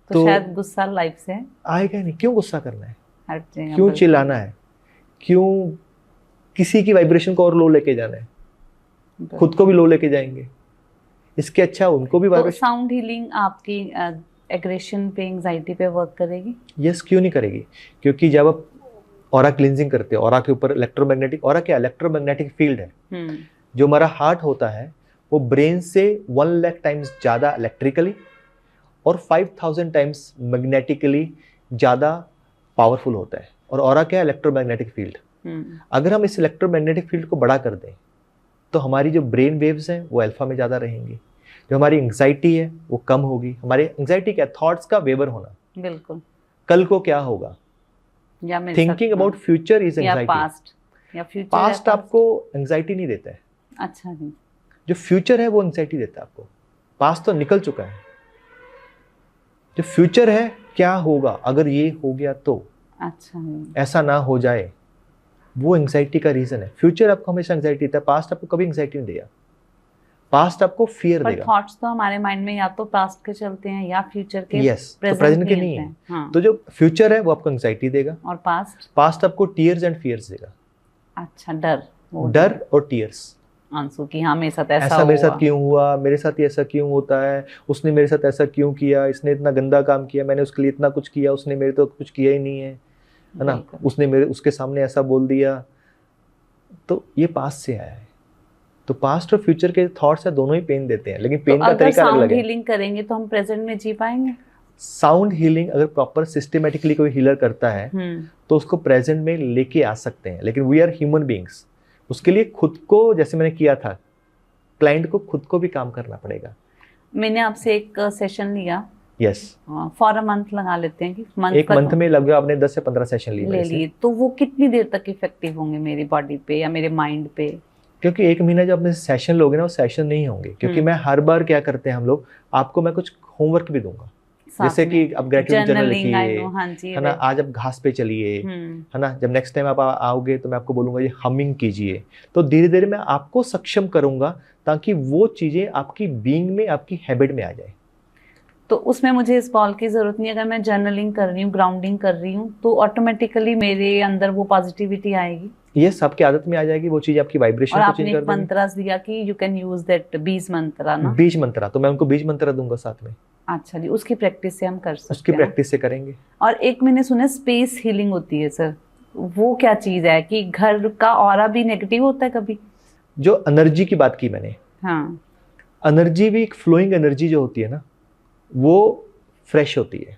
तो शायद गुस्सा लाइफ से आएगा नहीं। क्यों गुस्सा करना है, हर जगह क्यों चिल्लाना है, क्यों किसी की वाइब्रेशन को और लो लेके जाना है, खुद को भी लो लेके जाएंगे, इसके अच्छा उनको भी वाइब्रेशन। साउंड हीलिंग आपकी एग्रेशन पे, एंजाइटी पे वर्क करेगी? यस, क्यों नहीं करेगी, क्योंकि जब आप ऑरा क्लींजिंग करते हो, ऑरा के ऊपर इलेक्ट्रोमैग्नेटिक, ऑरा क्या, इलेक्ट्रोमैग्नेटिक फील्ड है। जो हमारा हार्ट होता है वो ब्रेन से 1 लाख टाइम्स ज़्यादा इलेक्ट्रिकली और 5000 टाइम्स मैग्नेटिकली ज़्यादा पावरफुल होता है। और ऑरा क्या है, इलेक्ट्रोमैग्नेटिक फील्ड। अगर हम इस इलेक्ट्रोमैग्नेटिक फील्ड को बड़ा कर दें तो हमारी जो ब्रेन वेव्स हैं वो अल्फा में ज़्यादा रहेंगी, जो हमारी एंग्जाइटी है वो कम होगी। हमारी एंग्जाइटी क्या, थॉट्स का वेवर होना। बिल्कुल। कल को क्या होगा, thinking about future is anxiety. Past आपको एंग्जाइटी नहीं देता है। अच्छा जी। जो फ्यूचर है वो एंग्जाइटी देता है आपको। पास्ट तो निकल चुका है, जो फ्यूचर है क्या होगा अगर ये हो गया तो, अच्छा ऐसा ना हो जाए, वो एंग्जाइटी का रीजन है। फ्यूचर आपको हमेशा एंग्जाइटी देता है, पास्ट आपको कभी एंग्जाइटी नहीं देगा। पास्ट आपको फियर देगा। थॉट्स तो हमारे माइंड में या तो पास्ट के चलते हैं या फ्यूचर के। यस, तो प्रेजेंट के नहीं है। हाँ। तो जो फ्यूचर है वो आपको एंग्जाइटी देगा, और पास्ट आपको टीयर्स एंड फियर्स देगा। अच्छा, डर और टीयर्स, आंसू की, हाँ मेरे साथ ऐसा मेरे साथ क्यों हुआ, मेरे साथ ऐसा क्यों होता है, उसने मेरे साथ ऐसा क्यों किया, इसने इतना गंदा काम किया, मैंने उसके लिए इतना कुछ किया, उसने मेरे तो कुछ किया ही नहीं है ना, उसने उसके सामने ऐसा बोल दिया। तो ये पास्ट से आया है। तो पास्ट और फ्यूचर के थॉट्स है, दोनों ही पेन देते हैं, लेकिन पेन का तरीका अलग है। साउंड हीलिंग करेंगे तो हम प्रेजेंट में जी पाएंगे। साउंड हीलिंग अगर प्रॉपर सिस्टमेटिकली कोई हीलर करता है तो उसको प्रेजेंट में लेके आ सकते हैं, लेकिन वी आर ह्यूमन बीइंग्स। उसके लिए खुद को, जैसे मैंने किया था, क्लाइंट को खुद को भी काम करना पड़ेगा। मैंने आपसे एक सेशन लिया, यस, फॉर अ मंथ लगा लेते हैं कि एक मंथ में लगभग आपने 10 से 15 सेशन ले लिए, तो वो कितनी देर तक इफेक्टिव होंगे मेरी बॉडी पे या मेरे माइंड पे? क्योंकि 1 महीना जो आपने सेशन लोगे ना, वो सेशन नहीं होंगे, क्योंकि मैं हर बार क्या करते हैं हम लोग, आपको मैं कुछ होमवर्क भी दूंगा, जैसे कि अब ग्रेटिट्यूड जर्नल लिखिए, है ना, आज आप घास पे चलिए, है ना, जब नेक्स्ट टाइम आप आओगे तो मैं आपको बोलूंगा ये हमिंग कीजिए। तो धीरे धीरे मैं आपको सक्षम करूंगा ताकि वो चीजें आपकी बीइंग में, आपकी हैबिट में आ जाए। तो उसमें मुझे इस बॉल की जरूरत नहीं, अगर मैं जर्नलिंग कर रही हूँ, ग्राउंडिंग कर रही हूँ, तो ऑटोमेटिकली मेरे अंदर वो पॉजिटिविटी आएगी। ये सबकी आदत में आ जाएगी, वो चीज आपकी वाइब्रेशन को चेंज कर देगी। मंत्रा दिया कि यू कैन यूज दैट बीज मंत्रा ना, बीज मंत्रा, तो मैं उनको बीज मंत्रा दूंगा साथ में। अच्छा जी, उसकी प्रैक्टिस से हम कर सकते हैं। उसकी प्रैक्टिस से करेंगे। और एक मैंने सुना स्पेस हीलिंग होती है सर, वो क्या चीज है कि घर का ऑरा भी नेगेटिव होता है कभी? जो एनर्जी की बात की मैंने, हाँ, एनर्जी भी एक फ्लोइंग एनर्जी जो होती है ना, वो फ्रेश होती है।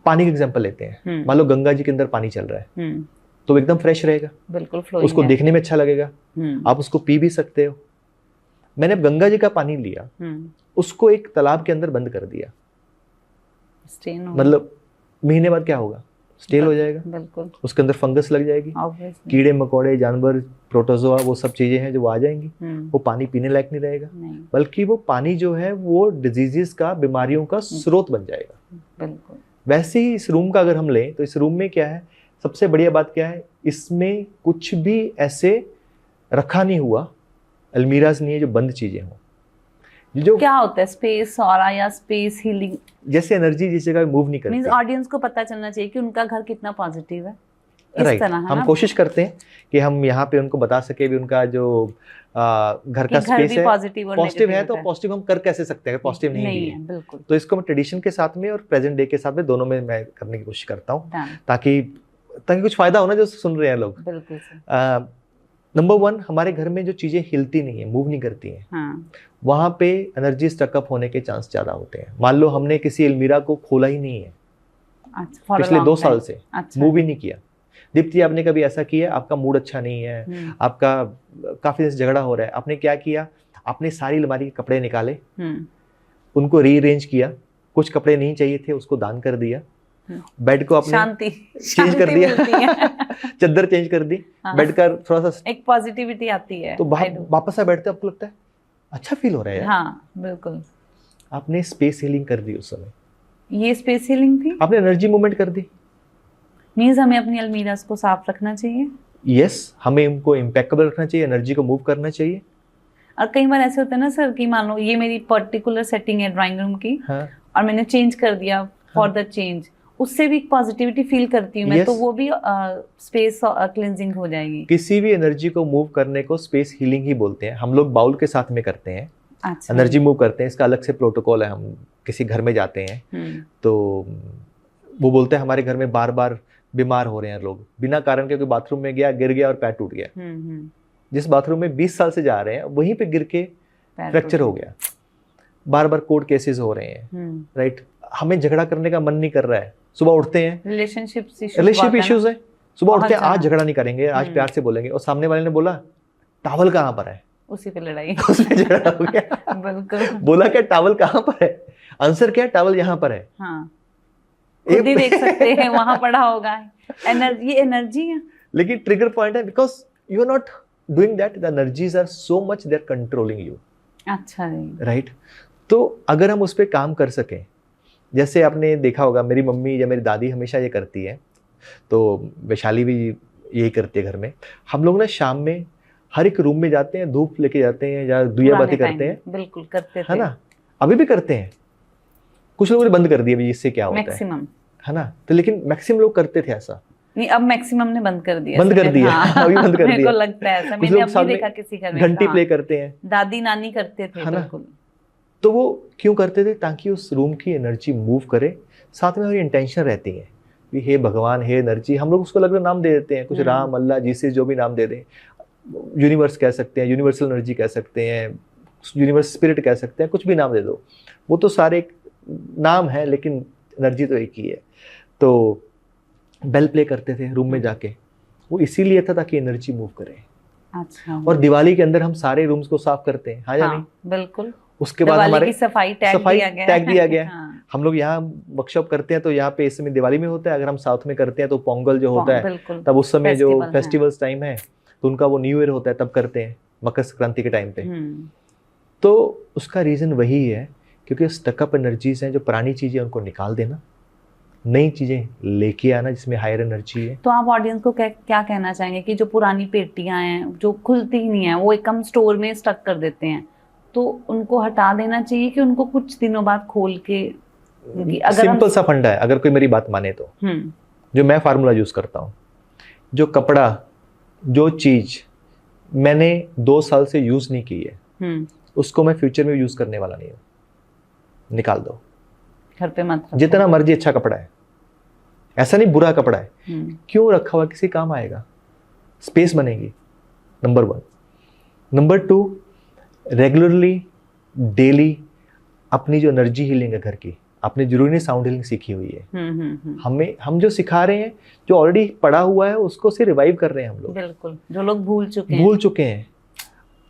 पानी का एग्जांपल लेते हैं, मान लो गंगा जी के अंदर पानी चल रहा है, तो एकदम फ्रेश रहेगा, बिल्कुल फ्लोइंग, उसको देखने में अच्छा लगेगा, आप उसको पी भी सकते हो। मैंने गंगा जी का पानी लिया, उसको एक तालाब के अंदर बंद कर दिया, स्टेन हो, मतलब महीने बाद क्या होगा, स्टेल हो जाएगा, बिल्कुल उसके अंदर फंगस लग जाएगी, ऑब्वियसली। कीड़े मकोड़े जानवर प्रोटोजोआ वो सब चीजें हैं जो वो आ जाएंगी, वो पानी पीने लायक नहीं रहेगा, नहीं, बल्कि वो पानी जो है वो डिजीजेस का, बीमारियों का स्रोत बन जाएगा। बिल्कुल। वैसे ही इस रूम का अगर हम लें तो इस रूम में क्या है, सबसे बढ़िया बात क्या है, इसमें कुछ भी ऐसे रखा नहीं हुआ, अलमीराज नहीं है जो बंद चीजें हों। जो क्या होता है स्पेस ऑरा या स्पेस हीलिंग? जैसे एनर्जी जिस जगह मूव नहीं मींस करती, ऑडियंस को पता चलना चाहिए कि उनका घर कितना पॉजिटिव है, इस राइट। तरह है हम ना? कोशिश करते हैं कि हम यहाँ पे उनको बता सके भी उनका जो घर कि का घर स्पेस भी है पॉजिटिव और पॉजिटिव है, नेगेटिव तो होता है। पॉजिटिव हम कर कैसे सकते हैं, पॉजिटिव नहीं भी है। बिल्कुल तो इसको मैं ट्रेडिशन के साथ में और प्रेजेंट डे के साथ में दोनों में मैं करने की कोशिश करता हूँ, डन, ताकि ताकि कुछ फायदा हो ना जो सुन रहे हैं लोग। बिल्कुल सर। नंबर 1, हमारे घर में जो चीजें हिलती नहीं है, मूव नहीं करती हैं, हाँ, वहां पे एनर्जी स्टकअप होने के चांस ज्यादा होते हैं। मान लो हमने किसी अलमीरा को खोला ही नहीं है अच्छा, for a पिछले long 2 time। साल से, अच्छा, मूव ही नहीं किया। दीप्ति आपने कभी ऐसा किया, आपका मूड अच्छा नहीं है, आपका काफी दिन से झगड़ा हो रहा है, आपने क्या किया, आपने सारी अलमारी के कपड़े निकाले, उनको रीअरेंज किया, कुछ कपड़े नहीं चाहिए थे उसको दान कर दिया, बेड को आपने शांति चेंज कर दिया, चादर चेंज कर दी, बेड का थोड़ा सा एक पॉजिटिविटी आती है, तो वापस आ बैठते आपको लगता है अच्छा फील हो रहा है यार। हाँ बिल्कुल। आपने स्पेस हीलिंग कर दी उस समय, ये स्पेस हीलिंग थी, आपने एनर्जी मूवमेंट कर दी। मींस हमें अपनी अलमीराज को साफ रखना चाहिए। यस, हमें उनको इम्पेक्केबल रखना चाहिए, एनर्जी को मूव करना चाहिए। और कई बार ऐसे होता है ना सर कि मान लो ये मेरी पर्टिकुलर सेटिंग है ड्राइंग रूम की, हाँ, और मैंने चेंज कर दिया फॉर द चेंज, उससे भी पॉजिटिविटी फील करती हूँ मैं, तो वो भी स्पेस क्लींजिंग हो जाएगी। किसी भी एनर्जी को मूव करने को स्पेस हीलिंग ही बोलते हैं। हम लोग बाउल के साथ में करते हैं, अच्छा, एनर्जी मूव करते हैं, इसका अलग से प्रोटोकॉल है। हम किसी घर में जाते हैं तो वो बोलते हैं हमारे घर में बार बार बीमार हो रहे हैं लोग, बिना कारण के कोई बाथरूम में गया, गिर गया और पैर टूट गया। जिस बाथरूम में 20 साल से जा रहे हैं वहीं पे गिर के फ्रैक्चर हो गया, बार बार कोर्ट केसेस हो रहे हैं, राइट। हमें झगड़ा करने का मन नहीं कर रहा है, सुबह उठते हैं, रिलेशनशिप इश्यूज है, सुबह उठते हैं आज झगड़ा नहीं करेंगे, आज प्यार से बोलेंगे, और सामने वाले ने बोला टावल कहाँ पर है, उसी पे लड़ाई उसमें झगड़ा हो गया। बिल्कुल, बोला क्या टावल कहाँ पर है, आंसर क्या, टावल यहाँ पर है। हाँ, खुद ही देख सकते हैं वहां पड़ा होगा, एनर्जी है। लेकिन ट्रिगर पॉइंट है because you are not doing that, the energies are so much they are controlling you. अच्छा जी, राइट। तो अगर हम उस पर काम कर सकें, जैसे आपने देखा होगा मेरी मम्मी या मेरी दादी हमेशा ये करती है, तो वैशाली भी यही करती है घर में। हम लोग ना शाम में हर एक रूम में जाते हैं, धूप लेके जाते हैं या दिया बाती करते हैं, बिल्कुल करते थे, है ना, अभी भी करते हैं। कुछ लोगों ने बंद कर दिया अभी, इससे क्या होता मैक्सिमम है ना, तो लेकिन मैक्सिमम लोग करते थे ऐसा। नहीं, अब मैक्सिमम ने बंद कर दिया, हाँ, अभी बंद कर दिया। मेरे को लगता है ऐसा, मैंने अब भी देखा किसी घर में घंटी प्ले करते हैं, दादी नानी करते थे, बिल्कुल। तो वो क्यों करते थे, ताकि उस रूम की एनर्जी मूव करे, साथ में हमारी इंटेंशन रहती है कि हे भगवान, हे एनर्जी, हम लोग उसको अलग अलग नाम दे देते हैं, कुछ राम, अल्लाह, जीसस, जो भी नाम दे दें, यूनिवर्स कह सकते हैं, यूनिवर्सल एनर्जी कह सकते हैं, यूनिवर्स स्पिरिट कह सकते हैं, कुछ भी नाम दे दो, वो तो सारे नाम है, लेकिन एनर्जी तो एक ही है। तो बेल प्ले करते थे रूम में जाके, वो इसीलिए था ताकि एनर्जी मूव करे। अच्छा। और दिवाली के अंदर हम सारे रूम्स को साफ करते हैं, हाँ या नहीं? बिल्कुल। उसके बाद हमारे सफाई टैग दिया गया। हाँ। हम लोग यहाँ वर्कशॉप करते हैं तो यहाँ पे इस समय दिवाली में होता है, अगर हम साउथ में करते हैं तो पोंगल जो होता है, तब उस समय जो फेस्टिवल्स टाइम है तो उनका वो न्यू ईयर होता है, तब करते हैं मकर संक्रांति के टाइम पे। तो उसका रीजन वही है क्योंकि स्टकअप एनर्जीज हैं, जो पुरानी चीजें उनको निकाल देना, नई चीजें लेके आना जिसमें हायर एनर्जी है। तो आप ऑडियंस को क्या कहना चाहेंगे कि जो पुरानी पेटियां हैं जो खुलती ही नहीं है, वो एक हम स्टोर में स्टक कर देते हैं, तो उनको हटा देना चाहिए कि उनको कुछ दिनों बाद खोल के? सिंपल सा फंडा है, अगर कोई मेरी बात माने तो, जो मैं फार्मूला यूज करता हूँ, जो कपड़ा, जो चीज मैंने 2 साल से यूज नहीं की है, उसको मैं फ्यूचर में यूज करने वाला नहीं हूँ, निकाल दो, घर पे मत रखो। जितना मर्जी अच्छा कपड़ा है, ऐसा नहीं बुरा कपड़ा है, क्यों रखा हुआ, किसी काम आएगा, स्पेस बनेगी, नंबर 1। नंबर 2, रेगुलरली डेली अपनी जो एनर्जी हीलिंग है घर की, आपने जरूरी नहीं साउंड हीलिंग सीखी हुई है, हम जो सिखा रहे हैं, जो ऑलरेडी पड़ा हुआ है उसको से रिवाइव कर रहे हैं हम लोग। बिल्कुल, जो लोग भूल चुके हैं।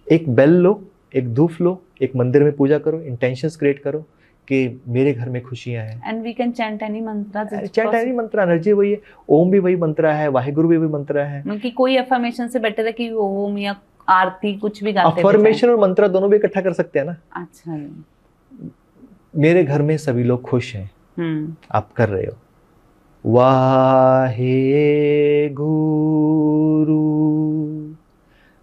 एक बेल लो, एक धूप लो, एक मंदिर में पूजा करो, इंटेंशंस क्रिएट करो कि मेरे घर में खुशियां हैं। And we can chant any mantra, chant any mantra, energy वही है, ओम भी वही मंत्र है, वाहिगुरु भी वही मंत्र है। मतलब कि कोई अफर्मेशन से बेटर है कि ओम या आरती कुछ भी गाते हुए अफर्मेशन और मंत्र दोनों भी इकट्ठा कर सकते हैं ना। अच्छा जी। मेरे घर में सभी लोग खुश हैं, आप कर रहे हो वाहे गुरु,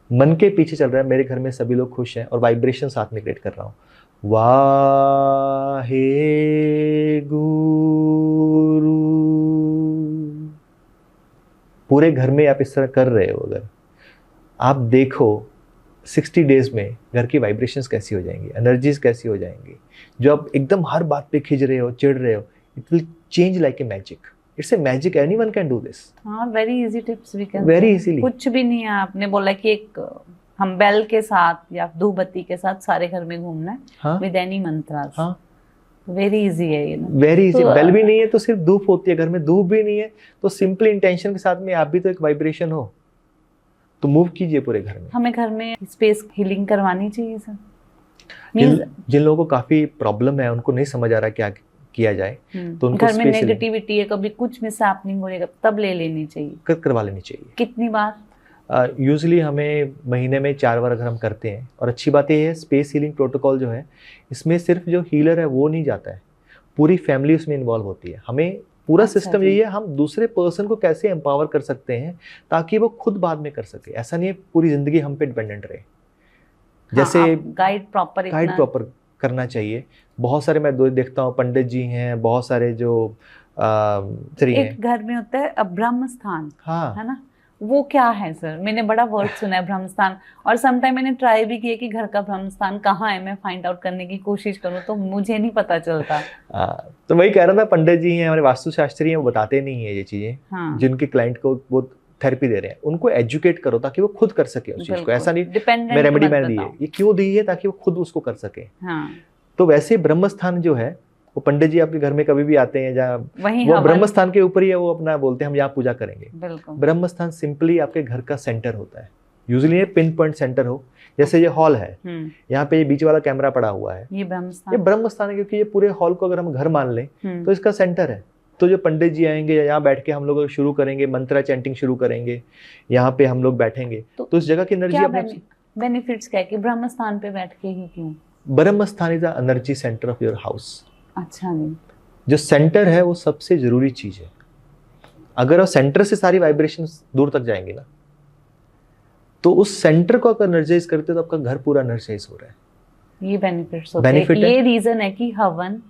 मन के पीछे चल रहा है, मेरे घर में सभी लोग खुश हैं, और वाइब्रेशन साथ में क्रिएट कर रहा हूँ, वाहे गुरु। पूरे घर में आप इस तरह कर रहे हो, अगर आप देखो 60 डेज में घर की वाइब्रेशंस कैसी हो जाएंगी, एनर्जीज कैसी हो जाएंगी। जो आप एकदम हर बात पे खिंच रहे हो, चिढ़ रहे हो, it will change like a magic. It's a magic, anyone can do this. हाँ, very easy tips we can, very easily. कुछ भी नहीं है, आपने बोला कि एक हम बेल के साथ या धूप बत्ती के साथ सारे घर में घूमना है। हाँ, विद एनी मंत्रास। हाँ, वेरी इजी है ये ना। Very easy. तो बेल भी नहीं है तो सिर्फ धूप होती है, घर में धूप भी नहीं है तो सिंपल इंटेंशन के साथ में आप भी तो एक वाइब्रेशन हो, तो मूव कीजिए पूरे घर में। हमें घर में स्पेस हीलिंग करवानी चाहिए सर। जिन लोगों को काफी प्रॉब्लम है, उनको नहीं समझ आ रहा क्या किया जाए, तो उनको घर में space नेगेटिविटी है, कभी कुछ मिस हैपनिंग हो जाएगा, तब ले लेनी चाहिए, करवा लेनी चाहिए। कितनी बार? यूजुअली हमें महीने में 4 बार अगर हम करते हैं। और अच्छी बात ये है, स्पेस हीलिंग प्रोटोकॉल जो है, इसमें सिर्फ जो हीलर है वो नहीं जाता है, पूरी फैमिली उसमें इन्वॉल्व होती है। हमें पूरा अच्छा सिस्टम जी। यही है, हम दूसरे पर्सन को कैसे एम्पावर कर सकते हैं ताकि वो खुद बाद में कर सके। ऐसा नहीं है पूरी जिंदगी हम पे डिपेंडेंट रहे। जैसे गाइड प्रॉपर करना चाहिए। बहुत सारे मैं देखता हूँ पंडित जी हैं, बहुत सारे जो एक घर में होता है ब्रह्म स्थान, हाँ, है ना, वो क्या है सर? मैंने बड़ा वर्ड सुना है ब्रह्म स्थान, और समटाइम मैंने ट्राई भी किया कि घर का ब्रह्म स्थान कहाँ है, मैं फाइंड आउट करने की कोशिश करूँ तो मुझे नहीं पता चलता। तो वही कह रहा था, पंडित जी हैं, हमारे वास्तुशास्त्री हैं, वो बताते नहीं है ये चीजें। हाँ। जिनके क्लाइंट को वो थेरेपी दे रहे हैं, उनको एजुकेट करो ताकि वो खुद कर सके उस चीज को। ऐसा नहीं मैं रेमेडी मैंने दी है, ये क्यों दी है, ताकि वो खुद उसको कर सके। हाँ। तो वैसे ब्रह्म स्थान जो है, वो पंडित जी आपके घर में कभी भी आते हैं, जहाँ वहीं वो ब्रह्म स्थान के ऊपर ही है, वो अपना बोलते हैं हम यहाँ पूजा करेंगे। बिल्कुल। ब्रह्म स्थान सिंपली आपके घर का सेंटर होता है। यूजुअली ये पिन पॉइंट सेंटर हो, जैसे ये हॉल है, यहाँ पे ये बीच वाला कैमरा पड़ा हुआ है, ये ब्रह्म स्थान है, क्योंकि ये पूरे हॉल को अगर हम घर मान लें तो इसका सेंटर है। तो जो पंडित जी आएंगे, यहाँ बैठ के हम लोग शुरू करेंगे, मंत्रा चैंटिंग शुरू करेंगे, यहाँ पे हम लोग बैठेंगे, तो उस जगह की एनर्जी अपने बेनिफिट्स क्या है कि ब्रह्म स्थान पे बैठ के ही क्यों? ब्रह्म स्थान is the energy centre of your house. अच्छा जी। जो सेंटर है वो सबसे जरूरी चीज है। अगर वो सेंटर से सारी वाइब्रेशंस दूर तक जाएंगे ना, तो उस सेंटर को अगर एनर्जाइज करते हो तो आपका घर पूरा एनर्जाइज हो रहा है। ये बेनिफिट्स होते हैं। ये रीजन है कि हवन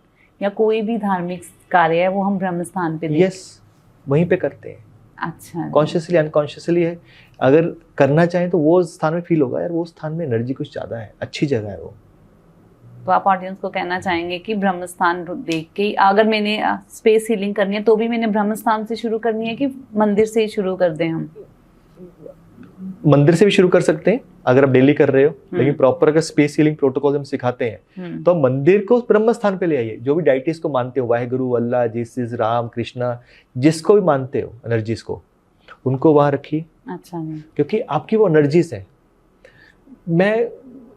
या कोई भी धार्मिक कार्य है वो हम ब्रह्म स्थान पे यस वहीं पे करते हैं। अच्छा। कॉन्शियसली अनकॉन्शियसली है, अगर करना चाहें तो वो स्थान में फील होगा, यार वो स्थान में एनर्जी कुछ ज्यादा है, अच्छी जगह है वो। तो आप ऑडियंस को कहना चाहेंगे कि ब्रह्म स्थान देख के, अगर मैंने स्पेस हीलिंग करनी है तो भी मैंने ब्रह्म स्थान से शुरू करनी है कि मंदिर से ही शुरू कर दें हम? मंदिर से भी शुरू कर सकते हैं अगर आप डेली कर रहे हो, लेकिन प्रॉपर अगर स्पेस हीलिंग प्रोटोकॉल हम सिखाते हैं तो मंदिर को ब्रह्म स्थान पे ले आइए। जो भी डाइटिस को मानते हो, वाहेगुरु, अल्लाह, जीसस, राम, कृष्णा, जिसको भी मानते हो एनर्जीज को, उनको वहां रखिए। अच्छा। क्योंकि आपकी वो एनर्जीज है। मैं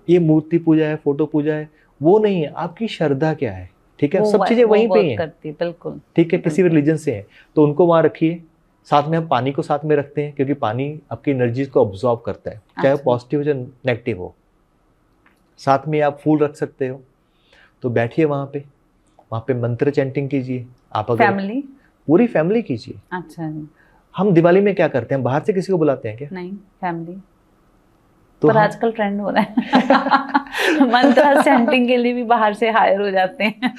ये मूर्ति पूजा है, फोटो पूजा है, वो नहीं है, आपकी श्रद्धा क्या है। ठीक है, सब चीजें वहीं पे हैं। बिल्कुल ठीक है, किसी भी रिलीजन से है तो उनको वहां रखिए। साथ में हम पानी को साथ में रखते हैं, क्योंकि पानी आपकी एनर्जीज को ऑब्जॉर्व करता है, चाहे वो पॉजिटिव या नेगेटिव हो। साथ में आप फूल रख सकते हो। तो बैठिए वहाँ पे मंत्र चैंटिंग कीजिए। आप अगर फैमिली, पूरी फैमिली कीजिए। अच्छा जी। हम दिवाली में क्या करते हैं, बाहर से किसी को बुलाते हैं क्या? नहीं, फैमिली तो पर आजकल ट्रेंड हो रहा है मंत्र चैंटिंग के लिए भी बाहर से हायर हो जाते हैं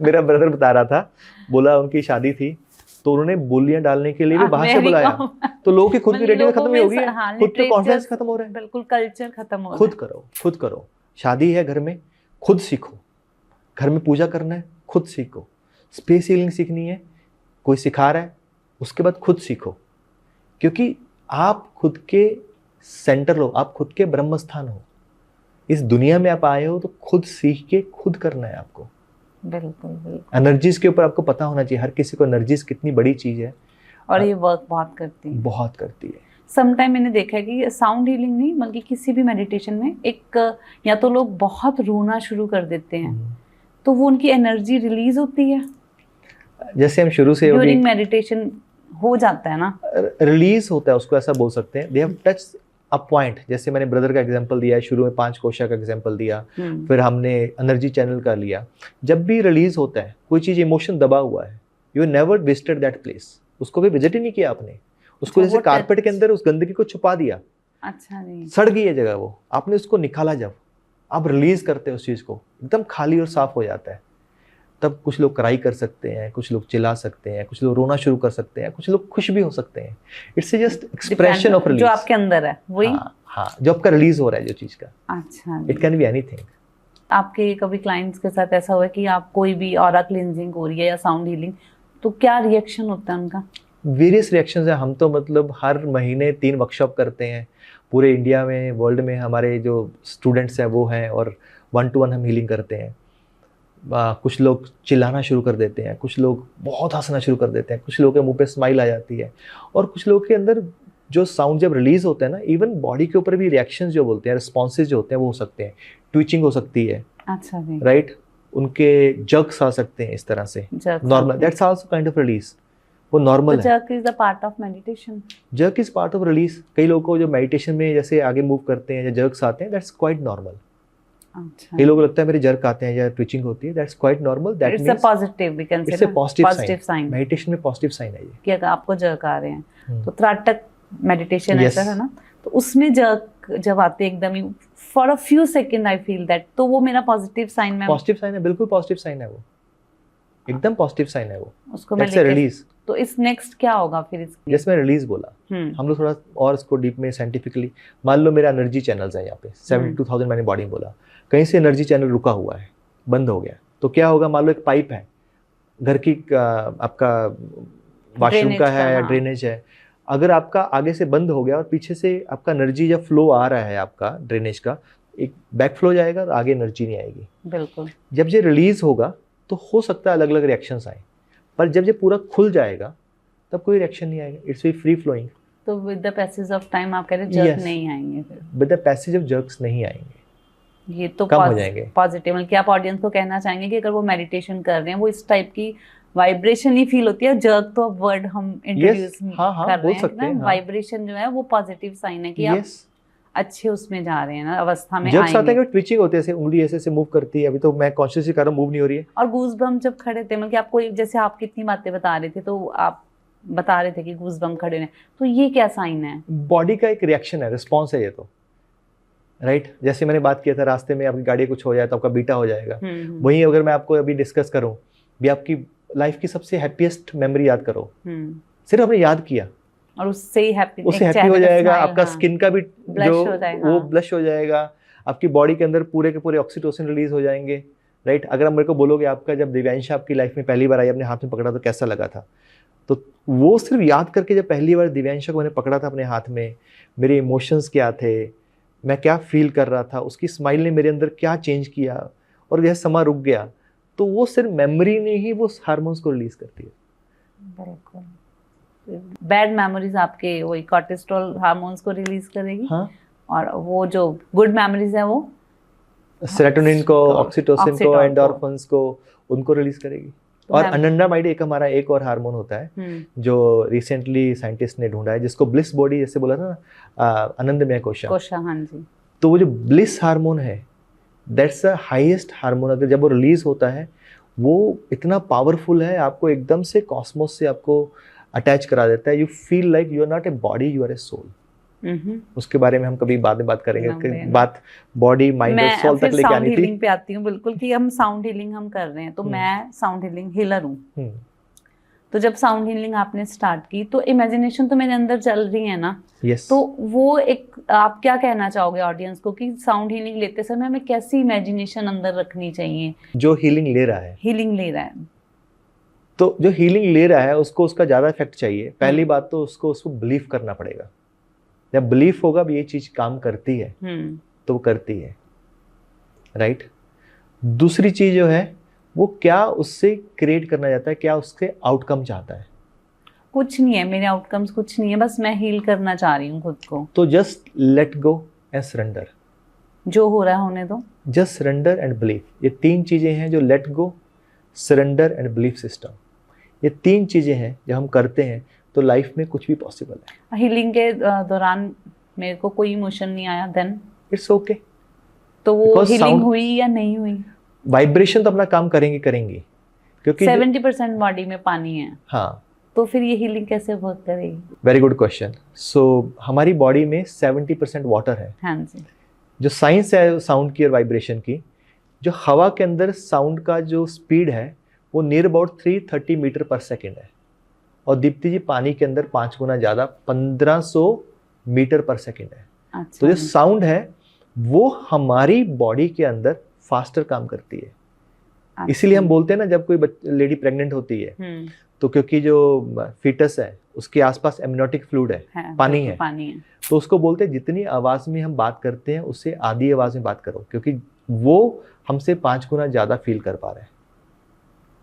मेरा ब्रदर बता रहा था, बोला उनकी शादी थी तो उन्होंने बोलियां डालने के लिए भी बाहर से बुलाया। तो लोगों की खुद की रेडियो खत्म ही हो गई है, खुद के कॉन्फिडेंस खत्म हो रहा है। बिल्कुल, कल्चर खत्म हो रहा है। खुद करो। शादी है घर में, खुद सीखो। घर में पूजा करना है, खुद सीखो। स्पेस हीलिंग सीखनी है, कोई सिखा रहा है, उसके बाद खुद सीखो। क्योंकि आप खुद के सेंटर हो, आप खुद के ब्रह्म स्थान हो। इस दुनिया में आप आए हो तो खुद सीख के खुद करना है आपको। बिल्कुल। एनर्जीज के ऊपर आपको पता होना चाहिए, हर किसी को एनर्जीज कितनी बड़ी चीज है और ये वर्क बहुत करती है। समटाइम मैंने देखा है कि साउंड हीलिंग नहीं बल्कि किसी भी मेडिटेशन में एक या तो लोग बहुत रोना शुरू कर देते हैं, तो वो उनकी एनर्जी रिलीज होती है जैसे हम शुरू से ड्यूरिंग मेडिटेशन हो जाता है ना, रिलीज होता है, उसको ऐसा बोल सकते हैं। They have touch a point. जैसे मैंने ब्रदर का एग्जांपल दिया है, शुरू में 5 कोशा का एग्जांपल दिया, फिर हमने एनर्जी चैनल का लिया। जब भी रिलीज होता है कोई चीज, इमोशन दबा हुआ है, you never visited that place, उसको भी विजिट ही नहीं किया आपने, उसको जैसे कारपेट के अंदर उस गंदगी को छुपा दिया, अच्छा नहीं सड़ गई है जगह, वो आपने उसको निकाला, जब आप रिलीज करते हैं उस चीज को, एकदम खाली और साफ हो जाता है। तब कुछ लोग क्राई कर सकते हैं, कुछ लोग चिल्ला सकते हैं, कुछ लोग रोना शुरू कर सकते हैं, कुछ लोग खुश भी हो सकते हैं। It's just expression of release जो आपके अंदर है वही। हाँ, जो आपका रिलीज हो रहा है जो चीज का। अच्छा, इट कैन बी एनीथिंग। आपके कभी क्लाइंट्स के साथ ऐसा हुआ कि आप कोई भी ऑरा क्लींजिंग हो रही है या साउंड हीलिंग, तो क्या रिएक्शन होता है उनका? वेरियस रिएक्शंस है। हम तो मतलब हर महीने 3 वर्कशॉप करते हैं पूरे इंडिया में, वर्ल्ड में। हमारे जो स्टूडेंट्स हैं वो हैं, और 1-to-1 हम हीलिंग करते हैं। कुछ लोग चिल्लाना शुरू कर देते हैं, कुछ लोग बहुत हंसना शुरू कर देते हैं, कुछ लोगों के मुंह पे स्माइल आ जाती है, और कुछ लोगों के अंदर जो साउंड जब रिलीज होता है ना, इवन बॉडी के ऊपर भी रिएक्शंस जो बोलते हैं, रिस्पॉन्सेज जो होते हैं वो हो सकते हैं। ट्विचिंग हो सकती है, अच्छा जी, राइट, उनके जग्स आ सकते हैं इस तरह से, normal, that's also kind of release, वो नॉर्मल है। Jerk is the part of meditation. Jerk is part of release. कई लोगों को जो मेडिटेशन में जैसे आगे मूव करते हैं या जर्क्स आते हैं, दैट्स क्वाइट नॉर्मल। अच्छा, कई लोगों को लगता है मेरे जर्क आते हैं या ट्विचिंग होती है, that's quite normal. That means it's a positive, we can say it's a positive sign. Meditation में पॉजिटिव साइन है ये कि अगर आपको जर्क आ रहे हैं तो त्राटक मेडिटेशन Yes. ऐसा है ना, तो उसमें जर्क जब आते हैं एकदम ही for a few second I feel that, तो वो मेरा पॉजिटिव साइन में, पॉजिटिव साइन है, बिल्कुल पॉजिटिव साइन है वो, एकदम पॉजिटिव साइन है वो। उसको मैं दैट्स अ रिलीज। तो इस नेक्स्ट क्या होगा फिर इसकी? जैसे मैं रिलीज बोला, हम लोग थोड़ा और इसको डीप में साइंटिफिकली, मान लो मेरा एनर्जी चैनल्स है यहाँ पे 72,000, मैंने बॉडी में बोला, कहीं से एनर्जी चैनल रुका हुआ है, बंद हो गया, तो क्या होगा? मान लो एक पाइप है घर की, आपका वॉशरूम का है या ड्रेनेज है, अगर आपका आगे से बंद हो गया और पीछे से आपका एनर्जी जब फ्लो आ रहा है आपका ड्रेनेज का, एक बैक फ्लो जाएगा और आगे एनर्जी नहीं आएगी। बिल्कुल। जब ये रिलीज होगा तो हो सकता है अलग अलग रिएक्शंस आए, पर जब ये पूरा खुल जाएगा तब कोई रिएक्शन नहीं आएगा, इट्स फ्री फ्लोइंग। तो with the passage of time आप कह रहे हैं जर्क नहीं आएंगे फिर? With the passage of jerks नहीं आएंगे, ये तो कम हो जाएंगे। पॉजिटिव, मतलब कि आप ऑडियंस को कहना चाहेंगे कि अगर वो मेडिटेशन कर रहे हैं, वो इस टाइप की वाइब्रेशन ही फील होती है। जर्क तो वर्ड हम इंट्रोड्यूस कर रहे हैं ना, वाइब्रेशन जो है वो पॉजिटिव साइन है कि आप अच्छे उसमें जा रहे हैं ना, अवस्था में जर्क्स आते हैं कि ट्विचिंग होती है, ऐसे उंगली ऐसे से मूव करती है, अभी तो मैं कॉन्शियसली कर रहा हूं, मूव नहीं हो रही है। और गूज़बम्प जब खड़े थे, मतलब कि आपको जैसे आप कितनी बातें बता रहे थे, तो आप बता रहे थे कि गूज़बम्प खड़े हैं, तो ये क्या साइन है? बॉडी का एक रिएक्शन है, रिस्पॉन्स है ये तो, राइट। जैसे मैंने बात किया था, रास्ते में आपकी गाड़ी कुछ हो जाए तो आपका बीटा हो जाएगा। वहीं अगर मैं आपको अभी डिस्कस करूं, भी आपकी लाइफ की सबसे हैप्पीएस्ट मेमोरी याद करो, सिर्फ आपने याद किया और उससे ही हैप्पी हो जाएगा, आपका स्किन का भी जो वो ब्लश हो जाएगा, आपकी बॉडी के अंदर पूरे के पूरे ऑक्सीटोसिन रिलीज हो जाएंगे, राइट। अगर आप मेरे को बोलोगे आपका जब दिव्यांश आपकी लाइफ में पहली बार आई, अपने हाथ में पकड़ा तो कैसा लगा था, तो वो सिर्फ याद करके, जब पहली बार दिव्यांश को मैंने पकड़ा था अपने हाथ में, मेरे इमोशंस क्या थे, मैं क्या फील कर रहा था, उसकी स्माइल ने मेरे अंदर क्या चेंज किया, और यह समा रुक गया, तो वो सिर्फ मेमोरी ने ही वो हार्मोन्स को रिलीज करती है। बिल्कुल। बैड मेमोरीज आपके वही कॉर्टिसोल हार्मोन्स को रिलीज करेगी। हाँ? और वो जो गुड मेमोरीज है वो सेरोटोनिन को, ऑक्सीटोसिन को, एंडोर्फिन्स को, उनको रिलीज करेगी। और अनंडामाइड एक हमारा एक और हार्मोन होता है जो रिसेंटली साइंटिस्ट ने ढूंढा है, जिसको ब्लिस बॉडी जैसे बोला था ना, आनंदमय कोशा। हाँ जी। तो वो जो ब्लिस हार्मोन है, दैट्स द हाईएस्ट हार्मोन। अगर जब वो रिलीज होता है, वो इतना पावरफुल है, आपको एकदम से कॉस्मोस से आपको अटैच करा देता है। You feel like you are not a body, you are a soul. उसके बारे में हम कभी बाद में बात करेंगे, बात बॉडी माइंड और सोल तक लेके आनी थी। हीलिंग पे आती हूँ बिल्कुल, कि हम साउंड हीलिंग हम कर रहे हैं, तो मैं साउंड हीलिंग हीलर हूँ। तो जब साउंड हीलिंग आपने स्टार्ट की, तो इमेजिनेशन तो मेरे अंदर चल रही है ना। yes. तो वो एक, आप क्या कहना चाहोगे ऑडियंस को कि साउंड हीलिंग लेते समय हमें कैसी इमेजिनेशन अंदर रखनी चाहिए? जो हीलिंग ले रहा है, तो जो हीलिंग ले रहा है उसको उसका ज्यादा इफेक्ट चाहिए। पहली बात तो उसको बिलीव करना पड़ेगा। जब बिलीफ होगा भी ये चीज काम करती है, तो वो करती है, राइट। दूसरी चीज जो है, वो क्या उससे क्रिएट करना चाहता है, क्या उसके आउटकम चाहता है। कुछ नहीं है, मेरे आउटकम्स कुछ नहीं है, बस मैं हील करना चाह रही हूँ खुद को। तो just let go and surrender. जो हो रहा है होने दो, जस्ट सरेंडर एंड बिलीव, ये 3 चीज़ें हैं जो let go, surrender and believe system, ये 3 चीज़ें हैं जब हम करते हैं तो लाइफ में कुछ भी पॉसिबल है। हीलिंग के दौरान मेरे को कोई इमोशन नहीं आया, देन इट्स ओके, तो वो हीलिंग हुई या नहीं हुई? वाइब्रेशन तो अपना काम करेंगे, क्योंकि 70% बॉडी में पानी है, हाँ, तो फिर ये हीलिंग कैसे वर्क करेगी? Very good question. सो हमारी बॉडी में 70% वाटर है। हाँ जी। जो साइंस है साउंड की और वाइब्रेशन की, जो हवा के अंदर साउंड का जो स्पीड है वो नियर अबाउट 330 मीटर पर सेकेंड है, और दीप्ति जी पानी के अंदर 5 गुना ज़्यादा 1500 मीटर पर सेकेंड है। अच्छा। तो जो साउंड है वो हमारी बॉडी के अंदर फास्टर काम करती है। अच्छा। इसीलिए हम बोलते हैं ना, जब कोई लेडी प्रेग्नेंट होती है तो क्योंकि जो फीटस है उसके आसपास एमनियोटिक फ्लूइड है, पानी है, तो उसको बोलते हैं जितनी आवाज़ में हम बात करते हैं उससे आधी आवाज़ में बात करो, क्योंकि वो हमसे 5 गुना ज़्यादा फील कर पा रहे हैं।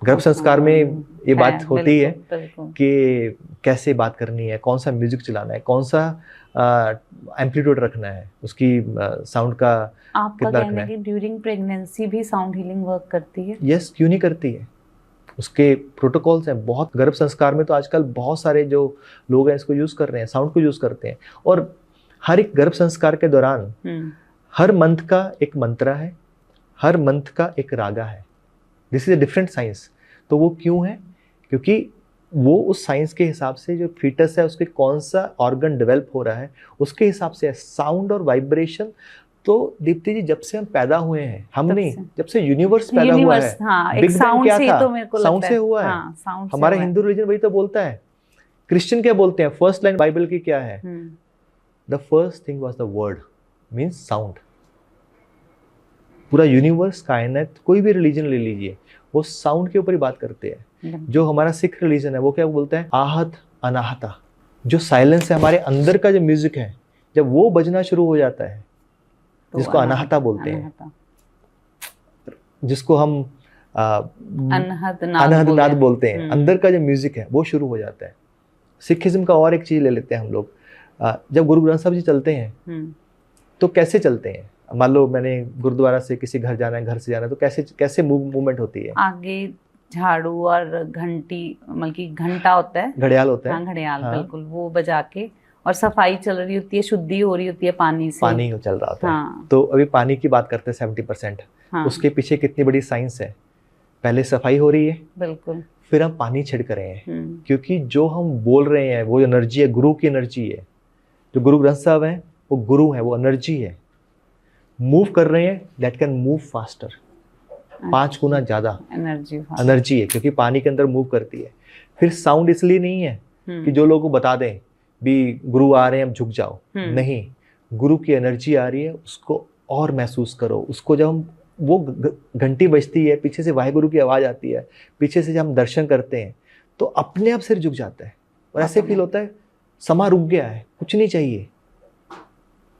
गर्भ संस्कार में ये बात होती है कि कैसे बात करनी है, कौन सा म्यूजिक चलाना है, कौन सा एम्पलीट्यूड रखना है, उसकी साउंड का आपका कहना है कि ड्यूरिंग प्रेगनेंसी भी साउंड हीलिंग वर्क करती है? यस, क्यों नहीं करती है। उसके प्रोटोकॉल्स हैं बहुत। गर्भ संस्कार में तो आजकल बहुत सारे जो लोग हैं इसको यूज़ कर रहे हैं, साउंड को यूज़ करते हैं, और हर एक गर्भ संस्कार के दौरान हर मंथ का एक मंत्रा है, हर मंथ का एक रागा है। This is a different science. तो वो क्यों है? क्योंकि वो उस साइंस के हिसाब से जो फीटस है उसके कौन सा ऑर्गन डेवलप हो रहा है उसके हिसाब से है। साउंड और वाइब्रेशन तो दीप्ति जी जब से हम पैदा हुए हैं, हम नहीं, जब से यूनिवर्स पैदा हुआ है, हाँ, बिग बैंग क्या था, तो मेरे को साउंड से हुआ है। हाँ, हमारा हिंदू रिलीजन वही तो बोलता है। क्रिश्चियन क्या बोलते हैं? फर्स्ट लाइन बाइबल की क्या है? The first thing was the word, means sound. पूरा यूनिवर्स, कायनात, कोई भी रिलीजन ले लीजिए, वो साउंड के ऊपर ही बात करते हैं। जो हमारा सिख रिलीजन है वो क्या बोलता है? आहत अनाहता। जो साइलेंस है हमारे अंदर का, जो म्यूजिक है, जब वो बजना शुरू हो जाता है तो जिसको अनाहता बोलते हैं, जिसको हम अनहद नाद बोलते हैं, अंदर का जो म्यूजिक है वो शुरू हो जाता है। सिखिज्म का और एक चीज ले लेते हैं हम लोग। जब गुरु ग्रंथ साहब जी चलते हैं तो कैसे चलते हैं? मान लो मैंने गुरुद्वारा से किसी घर जाना है, घर से जाना है, तो कैसे मूवमेंट होती है? आगे झाड़ू और घंटी, मतलब कि घंटा होता है, घड़ियाल होता है। हाँ, घड़ियाल, बिल्कुल, वो बजा के, और सफाई चल रही होती है, शुद्धि हो रही होती है पानी से, पानी चल रहा होता हाँ। है। तो अभी पानी की बात करते हैं 70%, हाँ। उसके पीछे कितनी बड़ी साइंस है। पहले सफाई हो रही है, बिल्कुल, फिर हम पानी छिड़क रहे हैं, क्योंकि जो हम बोल रहे हैं वो एनर्जी है, गुरु की एनर्जी है। जो गुरु ग्रंथ साहब है वो गुरु है, वो एनर्जी है। मूव कर रहे हैं, दैट कैन मूव फास्टर, 5 गुना ज्यादा एनर्जी है, क्योंकि पानी के अंदर मूव करती है। फिर साउंड इसलिए नहीं है कि जो लोगों को बता दें भी गुरु आ रहे हैं अब झुक जाओ, नहीं, गुरु की एनर्जी आ रही है, उसको और महसूस करो। उसको जब हम वो घंटी बजती है, पीछे से वाहेगुरु की आवाज़ आती है, पीछे से जब हम दर्शन करते हैं तो अपने आप सिर झुक जाता है, और ऐसे फील होता है समा रुक गया है, कुछ नहीं चाहिए।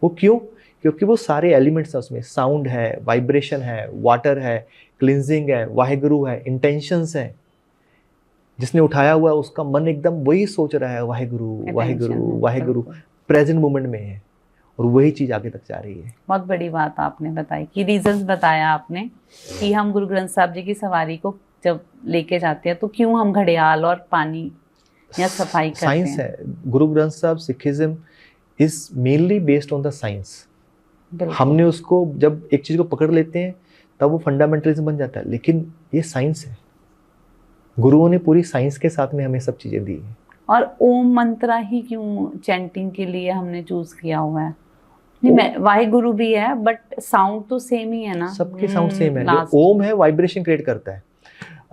वो क्यों? क्योंकि वो सारे एलिमेंट्स हैं उसमें, साउंड है, वाइब्रेशन है, वाटर है, क्लिनजिंग है, वाहेगुरु है, इंटेंशंस है। जिसने उठाया हुआ है उसका मन एकदम वही सोच रहा है, वाहेगुरु वाहेगुरु वाहेगुरु, प्रेजेंट मोमेंट में है, और वही चीज आगे तक जा रही है। बहुत बड़ी बात आपने बताई कि रीजंस बताया आपने कि हम गुरु ग्रंथ साहब जी की सवारी को जब लेके जाते हैं तो क्यों हम घड़ियाल और पानी या सफाई करते हैं। साइंस है। गुरु ग्रंथ साहब, Sikhism is mainly based on the science. हमने उसको जब एक चीज को पकड़ लेते हैं तब वो फंडामेंटलिज्म बन जाता है, लेकिन ये साइंस है। गुरुओं ने पूरी साइंस के साथ में हमें सब चीजें दी हैं। और ओम मंत्रा ही क्यों चैंटिंग के लिए हमने चूज किया हुआ है? नहीं, वाहेगुरु भी है, बट साउंड तो सेम ही है ना, सबके साउंड सेम है। जो ओम है वाइब्रेशन क्रिएट करता है।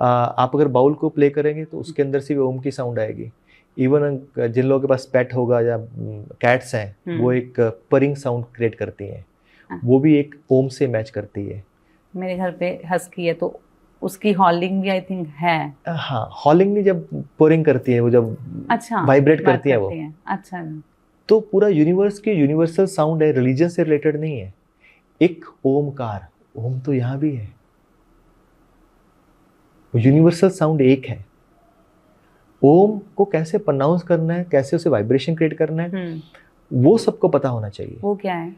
आप अगर बाउल को प्ले करेंगे तो उसके अंदर से भी ओम की साउंड आएगी। इवन जिन लोगों के पास पेट होगा या कैट्स हैं, वो एक परिंग साउंड क्रिएट करती हैं, वो भी एक ओम से मैच करती है। मेरे घर पे हस्की है तो उसकी हॉलिंग भी आई थिंक है। हाँ, हॉलिंग नहीं, जब पोरिंग करती है वो, जब अच्छा वाइब्रेट करती है वो, अच्छा। तो पूरा यूनिवर्स की यूनिवर्सल साउंड है, रिलीजन से रिलेटेड नहीं है। एक ओमकार, ओम तो यहाँ भी है, यूनिवर्सल साउंड एक है। ओम को कैसे प्रोनाउंस करना है, कैसे उसे वाइब्रेशन क्रिएट करना है, वो सबको पता होना चाहिए। वो क्या है?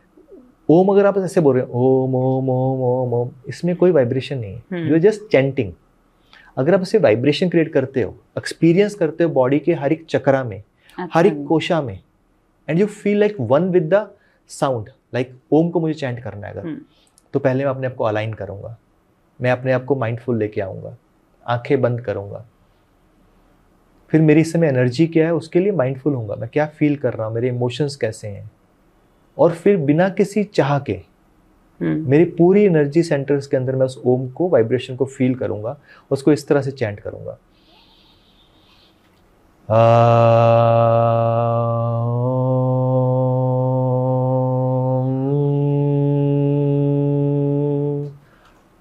ओम अगर आप ऐसे बोल रहे हो ओम ओम ओम ओम ओम, इसमें कोई वाइब्रेशन नहीं है, यू आर जस्ट चैंटिंग। अगर आप इसे वाइब्रेशन क्रिएट करते हो, एक्सपीरियंस करते हो बॉडी के हर एक चक्रा में, हर एक कोशा में, and you feel like one with the sound, like Om को मुझे चैंट करना है अगर, तो पहले मैं अपने आप को अलाइन करूंगा, मैं अपने आप को माइंडफुल लेके आऊंगा, आंखें बंद करूंगा, फिर मेरी इस समय एनर्जी क्या है उसके लिए माइंडफुल होऊंगा, मैं क्या फील कर रहा हूँ, मेरे इमोशंस कैसे हैं, और फिर बिना किसी चाह के मेरी पूरी एनर्जी सेंटर्स के अंदर मैं उस ओम को, वाइब्रेशन को फील करूंगा, उसको इस तरह से चैंट करूंगा।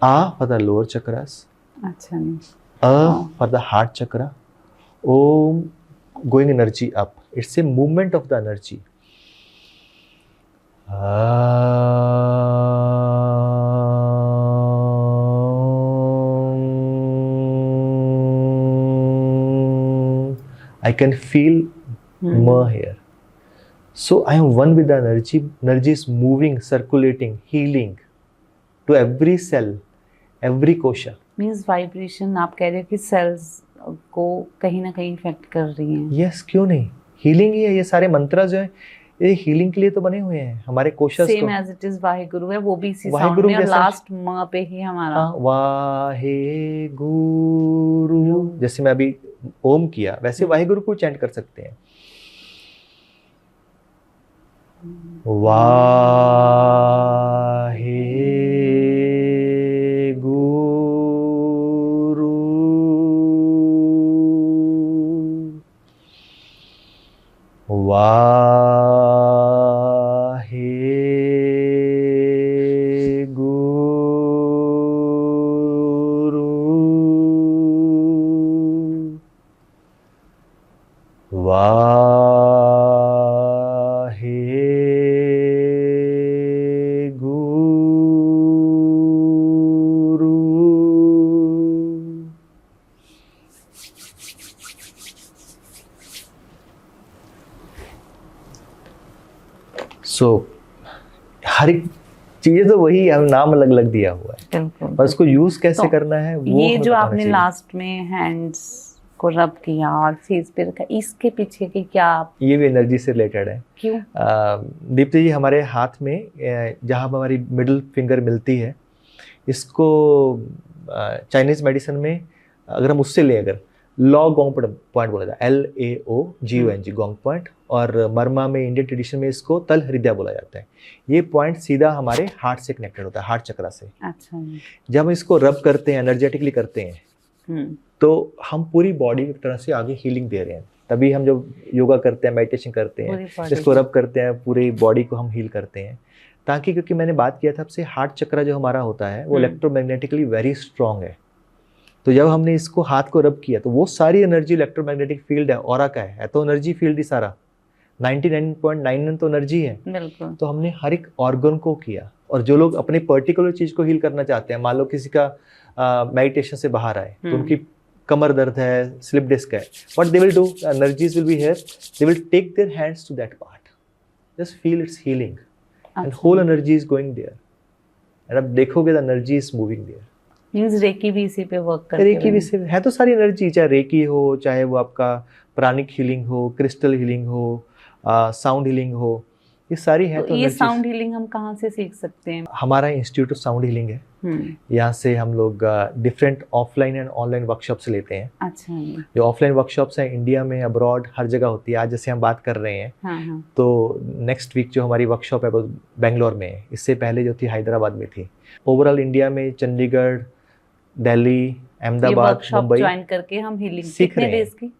A for the lower chakras, अच्छा नहीं, A for the heart chakra, Om going energy up. It's a movement of the energy. I can feel Ma here. So I am one with the energy. Energy is moving, circulating, healing to every cell, every kosha. Means vibration आप कह रहे हो कि sales को कहीं ना कहीं effect कर रही हैं। यस, क्यों नहीं, हीलिंग ही है। ये सारे मंत्र जो है ये हीलिंग के लिए तो बने हुए हैं, हमारे कोशस को। Same as it is Waheguru है, वो भी इसी साउंड में, और लास्ट म पे ही हमारा वाहे गुरु, जैसे मैं अभी ओम किया वैसे वाहे गुरु को चैंट कर सकते हैं। वाहे गुरु, वाहे गुरु, वाहे गुरु। सो हर एक चीजें तो वही है, नाम अलग अलग दिया हुआ है, बिल्कुल, पर उसको यूज कैसे तो करना है वो ये जो बताना आपने चाहिए। लास्ट में हैंड्स को रब किया और फेस पे रखा, इसके पीछे की क्या, ये भी एनर्जी से रिलेटेड है। क्यों? दीप्ति जी, हमारे हाथ में जहाँ हमारी मिडिल फिंगर मिलती है, इसको चाइनीज मेडिसिन में अगर हम उससे लें, अगर लॉ गोंग पॉइंट बोला जाता है, LAOGONG गोंग पॉइंट, और मरमा में, इंडियन ट्रेडिशन में इसको तल हृदय बोला जाता है। ये पॉइंट सीधा हमारे हार्ट से कनेक्टेड होता है, हार्ट चक्रा से। अच्छा, जब हम इसको रब करते हैं, एनर्जेटिकली करते हैं, तो हम पूरी बॉडी की तरह से आगे हीलिंग दे रहे हैं। तभी हम जब योगा करते हैं, मेडिटेशन करते हैं, इसको रब करते हैं, पूरी बॉडी को हम हील करते हैं, ताकि, क्योंकि मैंने बात किया था आपसे, हार्ट चक्रा जो हमारा होता है वो इलेक्ट्रोमैग्नेटिकली वेरी स्ट्रॉन्ग है। तो जब हमने इसको हाथ को रब किया तो वो सारी एनर्जी इलेक्ट्रोमैग्नेटिक फील्ड है, ऑरा का है तो एनर्जी फील्ड ही सारा 99.99 तो एनर्जी है। बिल्कुल। तो हमने हर एक ऑर्गन को किया, और जो लोग अपने पर्टिकुलर चीज को हील करना चाहते हैं, मान लो किसी का मेडिटेशन से बाहर आए तो उनकी कमर दर्द है, स्लिप डिस्क है, what they will do, energies will be here, they will take their hands to that part, just feel it's healing and whole energy is going there, and अब देखोगे the energy is moving there. Means reiki भी इसी पे work करती है। Recce भी से है तो सारी एनर्जी, चाहे रेकी हो, चाहे वो आपका प्राणिक हीलिंग हो, क्रिस्टल हीलिंग हो, साउंड हीलिंग हो, ये सारी है। तो ये साउंड हीलिंग हम कहाँ से सीख सकते हैं? हमारा इंस्टीट्यूट ऑफ साउंड हीलिंग है, यहाँ से हम लोग different offline and online workshops लेते हैं। अच्छा। जो ऑफलाइन वर्कशॉप्स हैं इंडिया में, अब्रॉड, हर जगह होती है। आज जैसे हम बात कर रहे हैं, तो नेक्स्ट वीक जो हमारी वर्कशॉप है वो बेंगलोर में है, इससे पहले जो थी हैदराबाद में थी। ओवरऑल इंडिया में चंडीगढ़, दिल्ली, अहमदाबाद, मुंबई ज्वाइन करके हम हीलिंग सीख रहे हैं। की?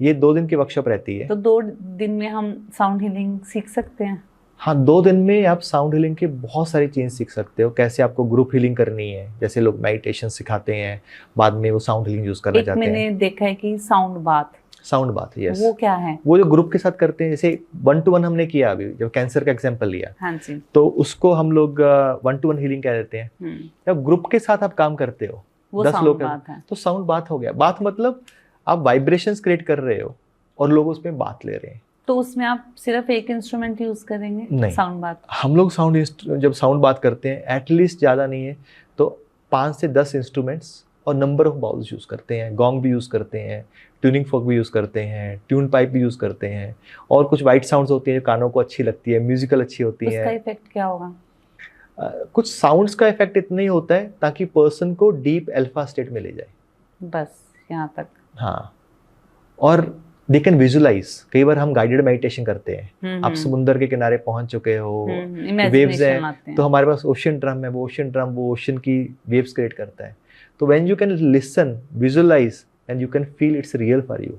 ये 2 दिन की वर्कशॉप रहती है। तो 2 दिन में हम साउंड हीलिंग सीख सकते हैं? हाँ, 2 दिन में आप साउंड हीलिंग के बहुत सारी चीज़ सीख सकते हो। कैसे आपको ग्रुप हीलिंग करनी है, जैसे लोग मेडिटेशन सिखाते हैं, बाद में वो साउंड हीलिंग यूज करना चाहते हैं। मैंने देखा है कि साउंड बाथ, यस, वो क्या है? वो जो ग्रुप के साथ करते हैं, जैसे 1-to-1 हमने किया, अभी जब कैंसर का एग्जांपल लिया, हाँ जी, तो उसको हम लोग 1-to-1 हीलिंग कह देते हैं। जब ग्रुप के साथ आप काम करते हो, 10 लोग, तो साउंड बात हो गया। बात मतलब आप वाइब्रेशंस क्रिएट कर रहे हो और लोग उसमें बात ले रहे हैं। तो उसमें आप सिर्फ एक इंस्ट्रूमेंट यूज करेंगे? नहीं, साउंड बात हम लोग जब साउंड बात करते हैं एटलीस्ट ज़्यादा नहीं है तो 5 से 10 इंस्ट्रूमेंट्स और नंबर ऑफ बाउल्स यूज़ करते हैं, गॉन्ग भी यूज़ करते हैं, ट्यूनिंग फॉर्क भी यूज़ करते हैं, ट्यून पाइप भी यूज़ करते हैं, और कुछ वाइट साउंड्स होती हैं कानों को अच्छी लगती है, म्यूजिकल अच्छी होती है। उसका इफेक्ट क्या होगा? कुछ साउंड्स का इफेक्ट इतना ही होता है ताकि पर्सन को डीप अल्फा स्टेट में ले जाए, बस यहाँ तक। हाँ, और दे कैन विजुअलाइज। कई बार हम गाइडेड मेडिटेशन करते हैं, आप समुंदर के किनारे पहुंच चुके हो, वेव्स हैं, तो हमारे पास ओशन ड्रम है, वो ओशन ड्रम वो ओशन की वेव्स क्रिएट करता है। तो when you can listen, visualise and you can feel it's real for you,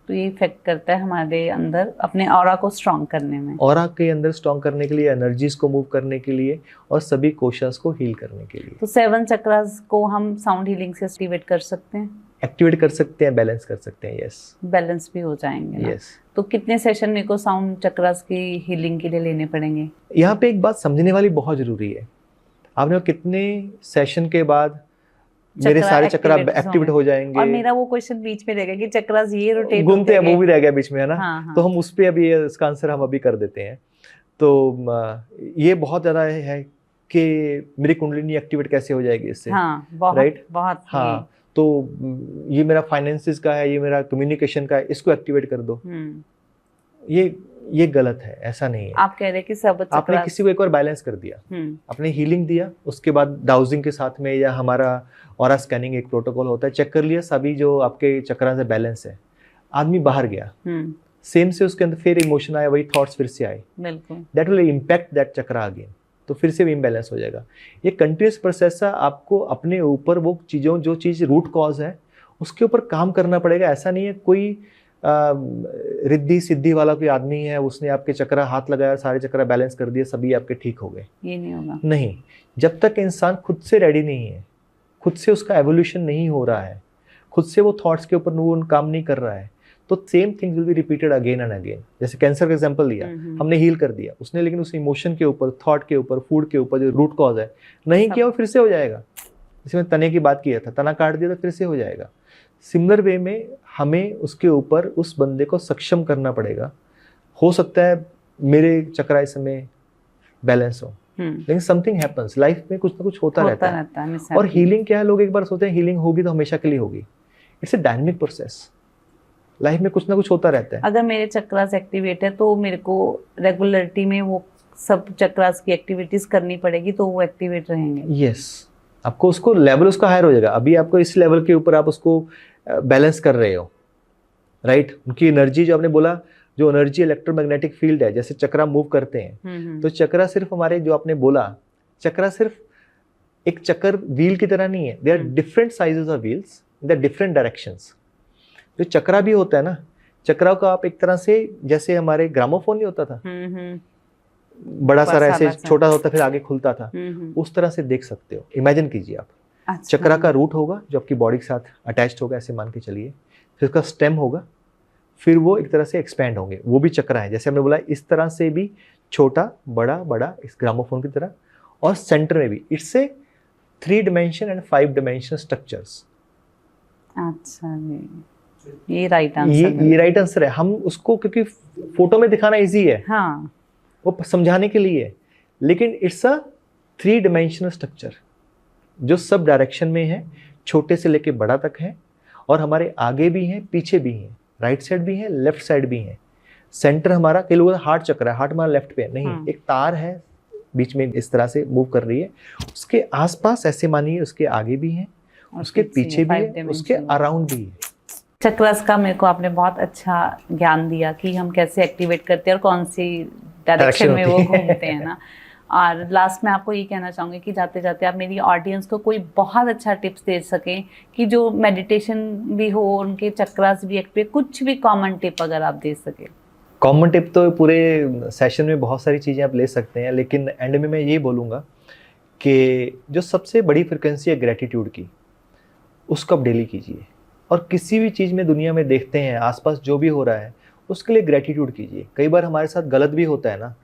तो ये इफेक्ट करता है हमारे अंदर अपने ऑरा को स्ट्रॉन्ग करने में, ऑरा के अंदर स्ट्रॉन्ग करने के लिए, एनर्जीज को मूव करने के लिए, और सभी कोशास को हील करने के लिए। तो 7 चक्रास को हम साउंड हीलिंग से एक्टिवेट कर सकते हैं? एक्टिवेट कर सकते हैं, बैलेंस कर सकते हैं, यस। बैलेंस भी हो जाएंगे ना? यस। तो कितने सेशन मेरे को साउंड चक्रास की हीलिंग के लिए लेने पड़ेंगे? यहाँ पे एक बात समझने वाली बहुत जरूरी है, आपने कितने सेशन के बाद मेरे सारे चक्रा एक्टिवेट हो जाएंगे? और मेरा वो क्वेश्चन बीच में रह गया कि चक्रास ये रोटेट घूमते हैं, वो भी रह गया बीच में, है ना? हाँ। तो हम उस पे अभी इसका आंसर हम अभी कर देते हैं। तो ये बहुत ज़्यादा है कि मेरी कुंडलिनी एक्टिवेट कैसे हो जाएगी इससे, हाँ, बहुत, राइट? बहुत। हाँ, तो ये मेरा फाइनेंसिस का है, ये मेरा कम्युनिकेशन का है, इसको एक्टिवेट कर दो। ये गलत है, ऐसा नहीं है। आप कह रहे हैं कि सब आपने किसी को एक बार बैलेंस कर दिया, आपने हीलिंग दिया, उसके बाद डाउजिंग के साथ में या हमारा ऑरा स्कैनिंग एक प्रोटोकॉल होता है, चेक कर लिया सभी जो आपके चक्रा से बैलेंस है, आदमी बाहर गया, सेम से उसके अंदर फिर इमोशन आया, वही थॉट्स फिर से आए, that will impact that chakra again, तो फिर से भी इम्बैलेंस हो जाएगा। ये कंटिन्यूस प्रोसेस है, आपको अपने ऊपर वो चीज़ों, जो चीज़ रूट कॉज है उसके ऊपर काम करना पड़ेगा। ऐसा नहीं है कोई रिद्धि सिद्धि वाला कोई आदमी है, उसने आपके चक्रा हाथ लगाया, सारे चक्रा बैलेंस कर दिए, सभी आपके ठीक हो गए, ये नहीं होगा। नहीं, जब तक इंसान खुद से रेडी नहीं है, खुद से उसका एवोल्यूशन नहीं हो रहा है, खुद से वो थॉट्स के ऊपर वो काम नहीं कर रहा है, तो same thing will be repeated again and again. जैसे कैंसर का एग्जांपल लिया, हमने हील कर दिया उसने, लेकिन उस इमोशन के ऊपर, थॉट के ऊपर, फूड के ऊपर जो रूट कॉज है नहीं किया, वो फिर से हो जाएगा। जैसे मैं तने की बात किया था, तना काट दिया तो फिर से हो जाएगा। सिमिलर वे में हमें उसके ऊपर उस बंदे को सक्षम करना पड़ेगा। हो सकता है मेरे चक्रा इस समय बैलेंस हो, लेकिन समथिंग हैपेंस, लाइफ में कुछ ना कुछ होता रहता है। और हीलिंग क्या है, लोग एक बार सोचते हैं हीलिंग होगी तो हमेशा के लिए होगी। It's a dynamic process, life में कुछ ना कुछ होता रहता है। अगर मेरे चक्रास एक्टिवेट है तो मेरे को रेगुलरिटी में वो सब चक्रास की एक्टिविटीज करनी पड़ेगी, तो वो एक्टिवेट रहेंगे। यस, आपको उसको लेवल उसका हायर हो जाएगा। अभी आपको इस लेवल के ऊपर आप उसको बैलेंस कर रहे हो, राइट? उनकी एनर्जी जो आपने बोला, जो एनर्जी इलेक्ट्रोमैग्नेटिक फील्ड है, जैसे चक्रा मूव करते हैं, तो चक्रा सिर्फ हमारे, जो आपने बोला, चक्रा सिर्फ एक चक्र व्हील की तरह नहीं है। They are different sizes of wheels, they are different directions. जो चक्रा भी होता है ना, चक्रा को आप एक तरह से, जैसे हमारे ग्रामोफोन नहीं होता था, बड़ा सारा ऐसे छोटा होता फिर आगे खुलता था, उस तरह से देख सकते हो। इमेजिन कीजिए आप, अच्छा। चक्रा का रूट होगा जो आपकी बॉडी के साथ अटैच्ड होगा, ऐसे मान के चलिए, फिर उसका स्टेम होगा, फिर वो एक तरह से एक्सपैंड होंगे, वो भी चक्रा है। जैसे हमने बोला, इस तरह से भी छोटा बड़ा बड़ा, इस ग्रामोफोन की तरह, और सेंटर में भी it's a 3 dimension and 5 dimension structures. अच्छा जी, ये राइट आंसर, ये राइट आंसर है। हम उसको, क्योंकि फोटो में दिखाना इजी है, हाँ, वो समझाने के लिए, लेकिन इट्स अ 3 dimensional स्ट्रक्चर जो सब डायरेक्शन में है, छोटे से लेके बड़ा तक है, और हमारे आगे भी हैं, पीछे भी हैं, राइट साइड भी है, लेफ्ट साइड भी है। सेंटर हमारा, कई लोगों का हार्ट चक्र है, हार्ट हमारा लेफ्ट पे है, नहीं, एक तार है बीच में इस तरह से मूव कर रही है, उसके आसपास ऐसे मानिए, उसके आगे भी है, उसके पीछे भी है, उसके अराउंड भी है। चक्रास का मेरे को आपने बहुत अच्छा ज्ञान दिया कि हम कैसे एक्टिवेट करते हैं और कौन सी डायरेक्शन में वो घूमते हैं ना। और लास्ट में आपको ये कहना चाहूँगी कि जाते जाते आप मेरी ऑडियंस को कोई बहुत अच्छा टिप्स दे सकें कि जो मेडिटेशन भी हो, उनके चक्रास भी एक्टिवेट, कुछ भी कॉमन टिप अगर आप दे सके। कॉमन टिप तो पूरे सेशन में बहुत सारी चीज़ें आप ले सकते हैं, लेकिन एंड में मैं ये बोलूँगा कि जो सबसे बड़ी फ्रिक्वेंसी है ग्रेटिट्यूड की, उसको आप डेली कीजिए। और किसी भी चीज़ में दुनिया में देखते हैं, आसपास जो भी हो रहा है, उसके लिए ग्रेटिट्यूड कीजिए। कई बार हमारे साथ गलत भी होता है ना,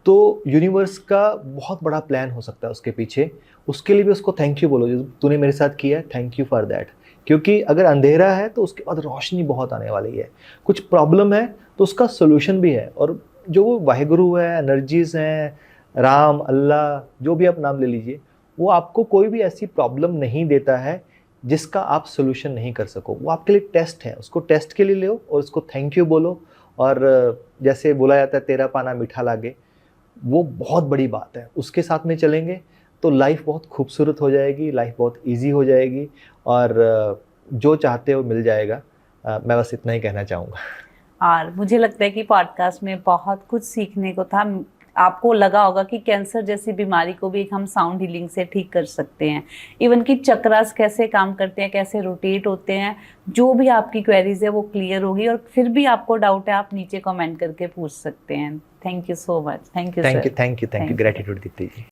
तो यूनिवर्स का बहुत बड़ा प्लान हो सकता है उसके पीछे, उसके लिए भी उसको थैंक यू बोलो, जो तूने मेरे साथ किया है, थैंक यू फॉर दैट। क्योंकि अगर अंधेरा है तो उसके बाद रोशनी बहुत आने वाली है, कुछ प्रॉब्लम है तो उसका सोल्यूशन भी है। और जो वो वाहिगुरु है, एनर्जीज हैं, राम, अल्लाह, जो भी आप नाम ले लीजिए, वो आपको कोई भी ऐसी प्रॉब्लम नहीं देता है जिसका आप सोल्यूशन नहीं कर सको। वो आपके लिए टेस्ट है, उसको टेस्ट के लिए लो और उसको थैंक यू बोलो। और जैसे बोला जाता है तेरा पाना मीठा लागे, वो बहुत बड़ी बात है। उसके साथ में चलेंगे तो लाइफ बहुत खूबसूरत हो जाएगी, लाइफ बहुत इजी हो जाएगी और जो चाहते हो मिल जाएगा। मैं बस इतना ही कहना चाहूँगा। और मुझे लगता है कि पॉडकास्ट में बहुत कुछ सीखने को था। आपको लगा होगा कि कैंसर जैसी बीमारी को भी हम साउंड हीलिंग से ठीक कर सकते हैं। इवन कि चक्रास कैसे काम करते हैं, कैसे रोटेट होते हैं, जो भी आपकी क्वेरीज है वो क्लियर होगी। और फिर भी आपको डाउट है, आप नीचे कमेंट करके पूछ सकते हैं। Thank you so much. Thank you sir. Thank you gratitude Deepti ji.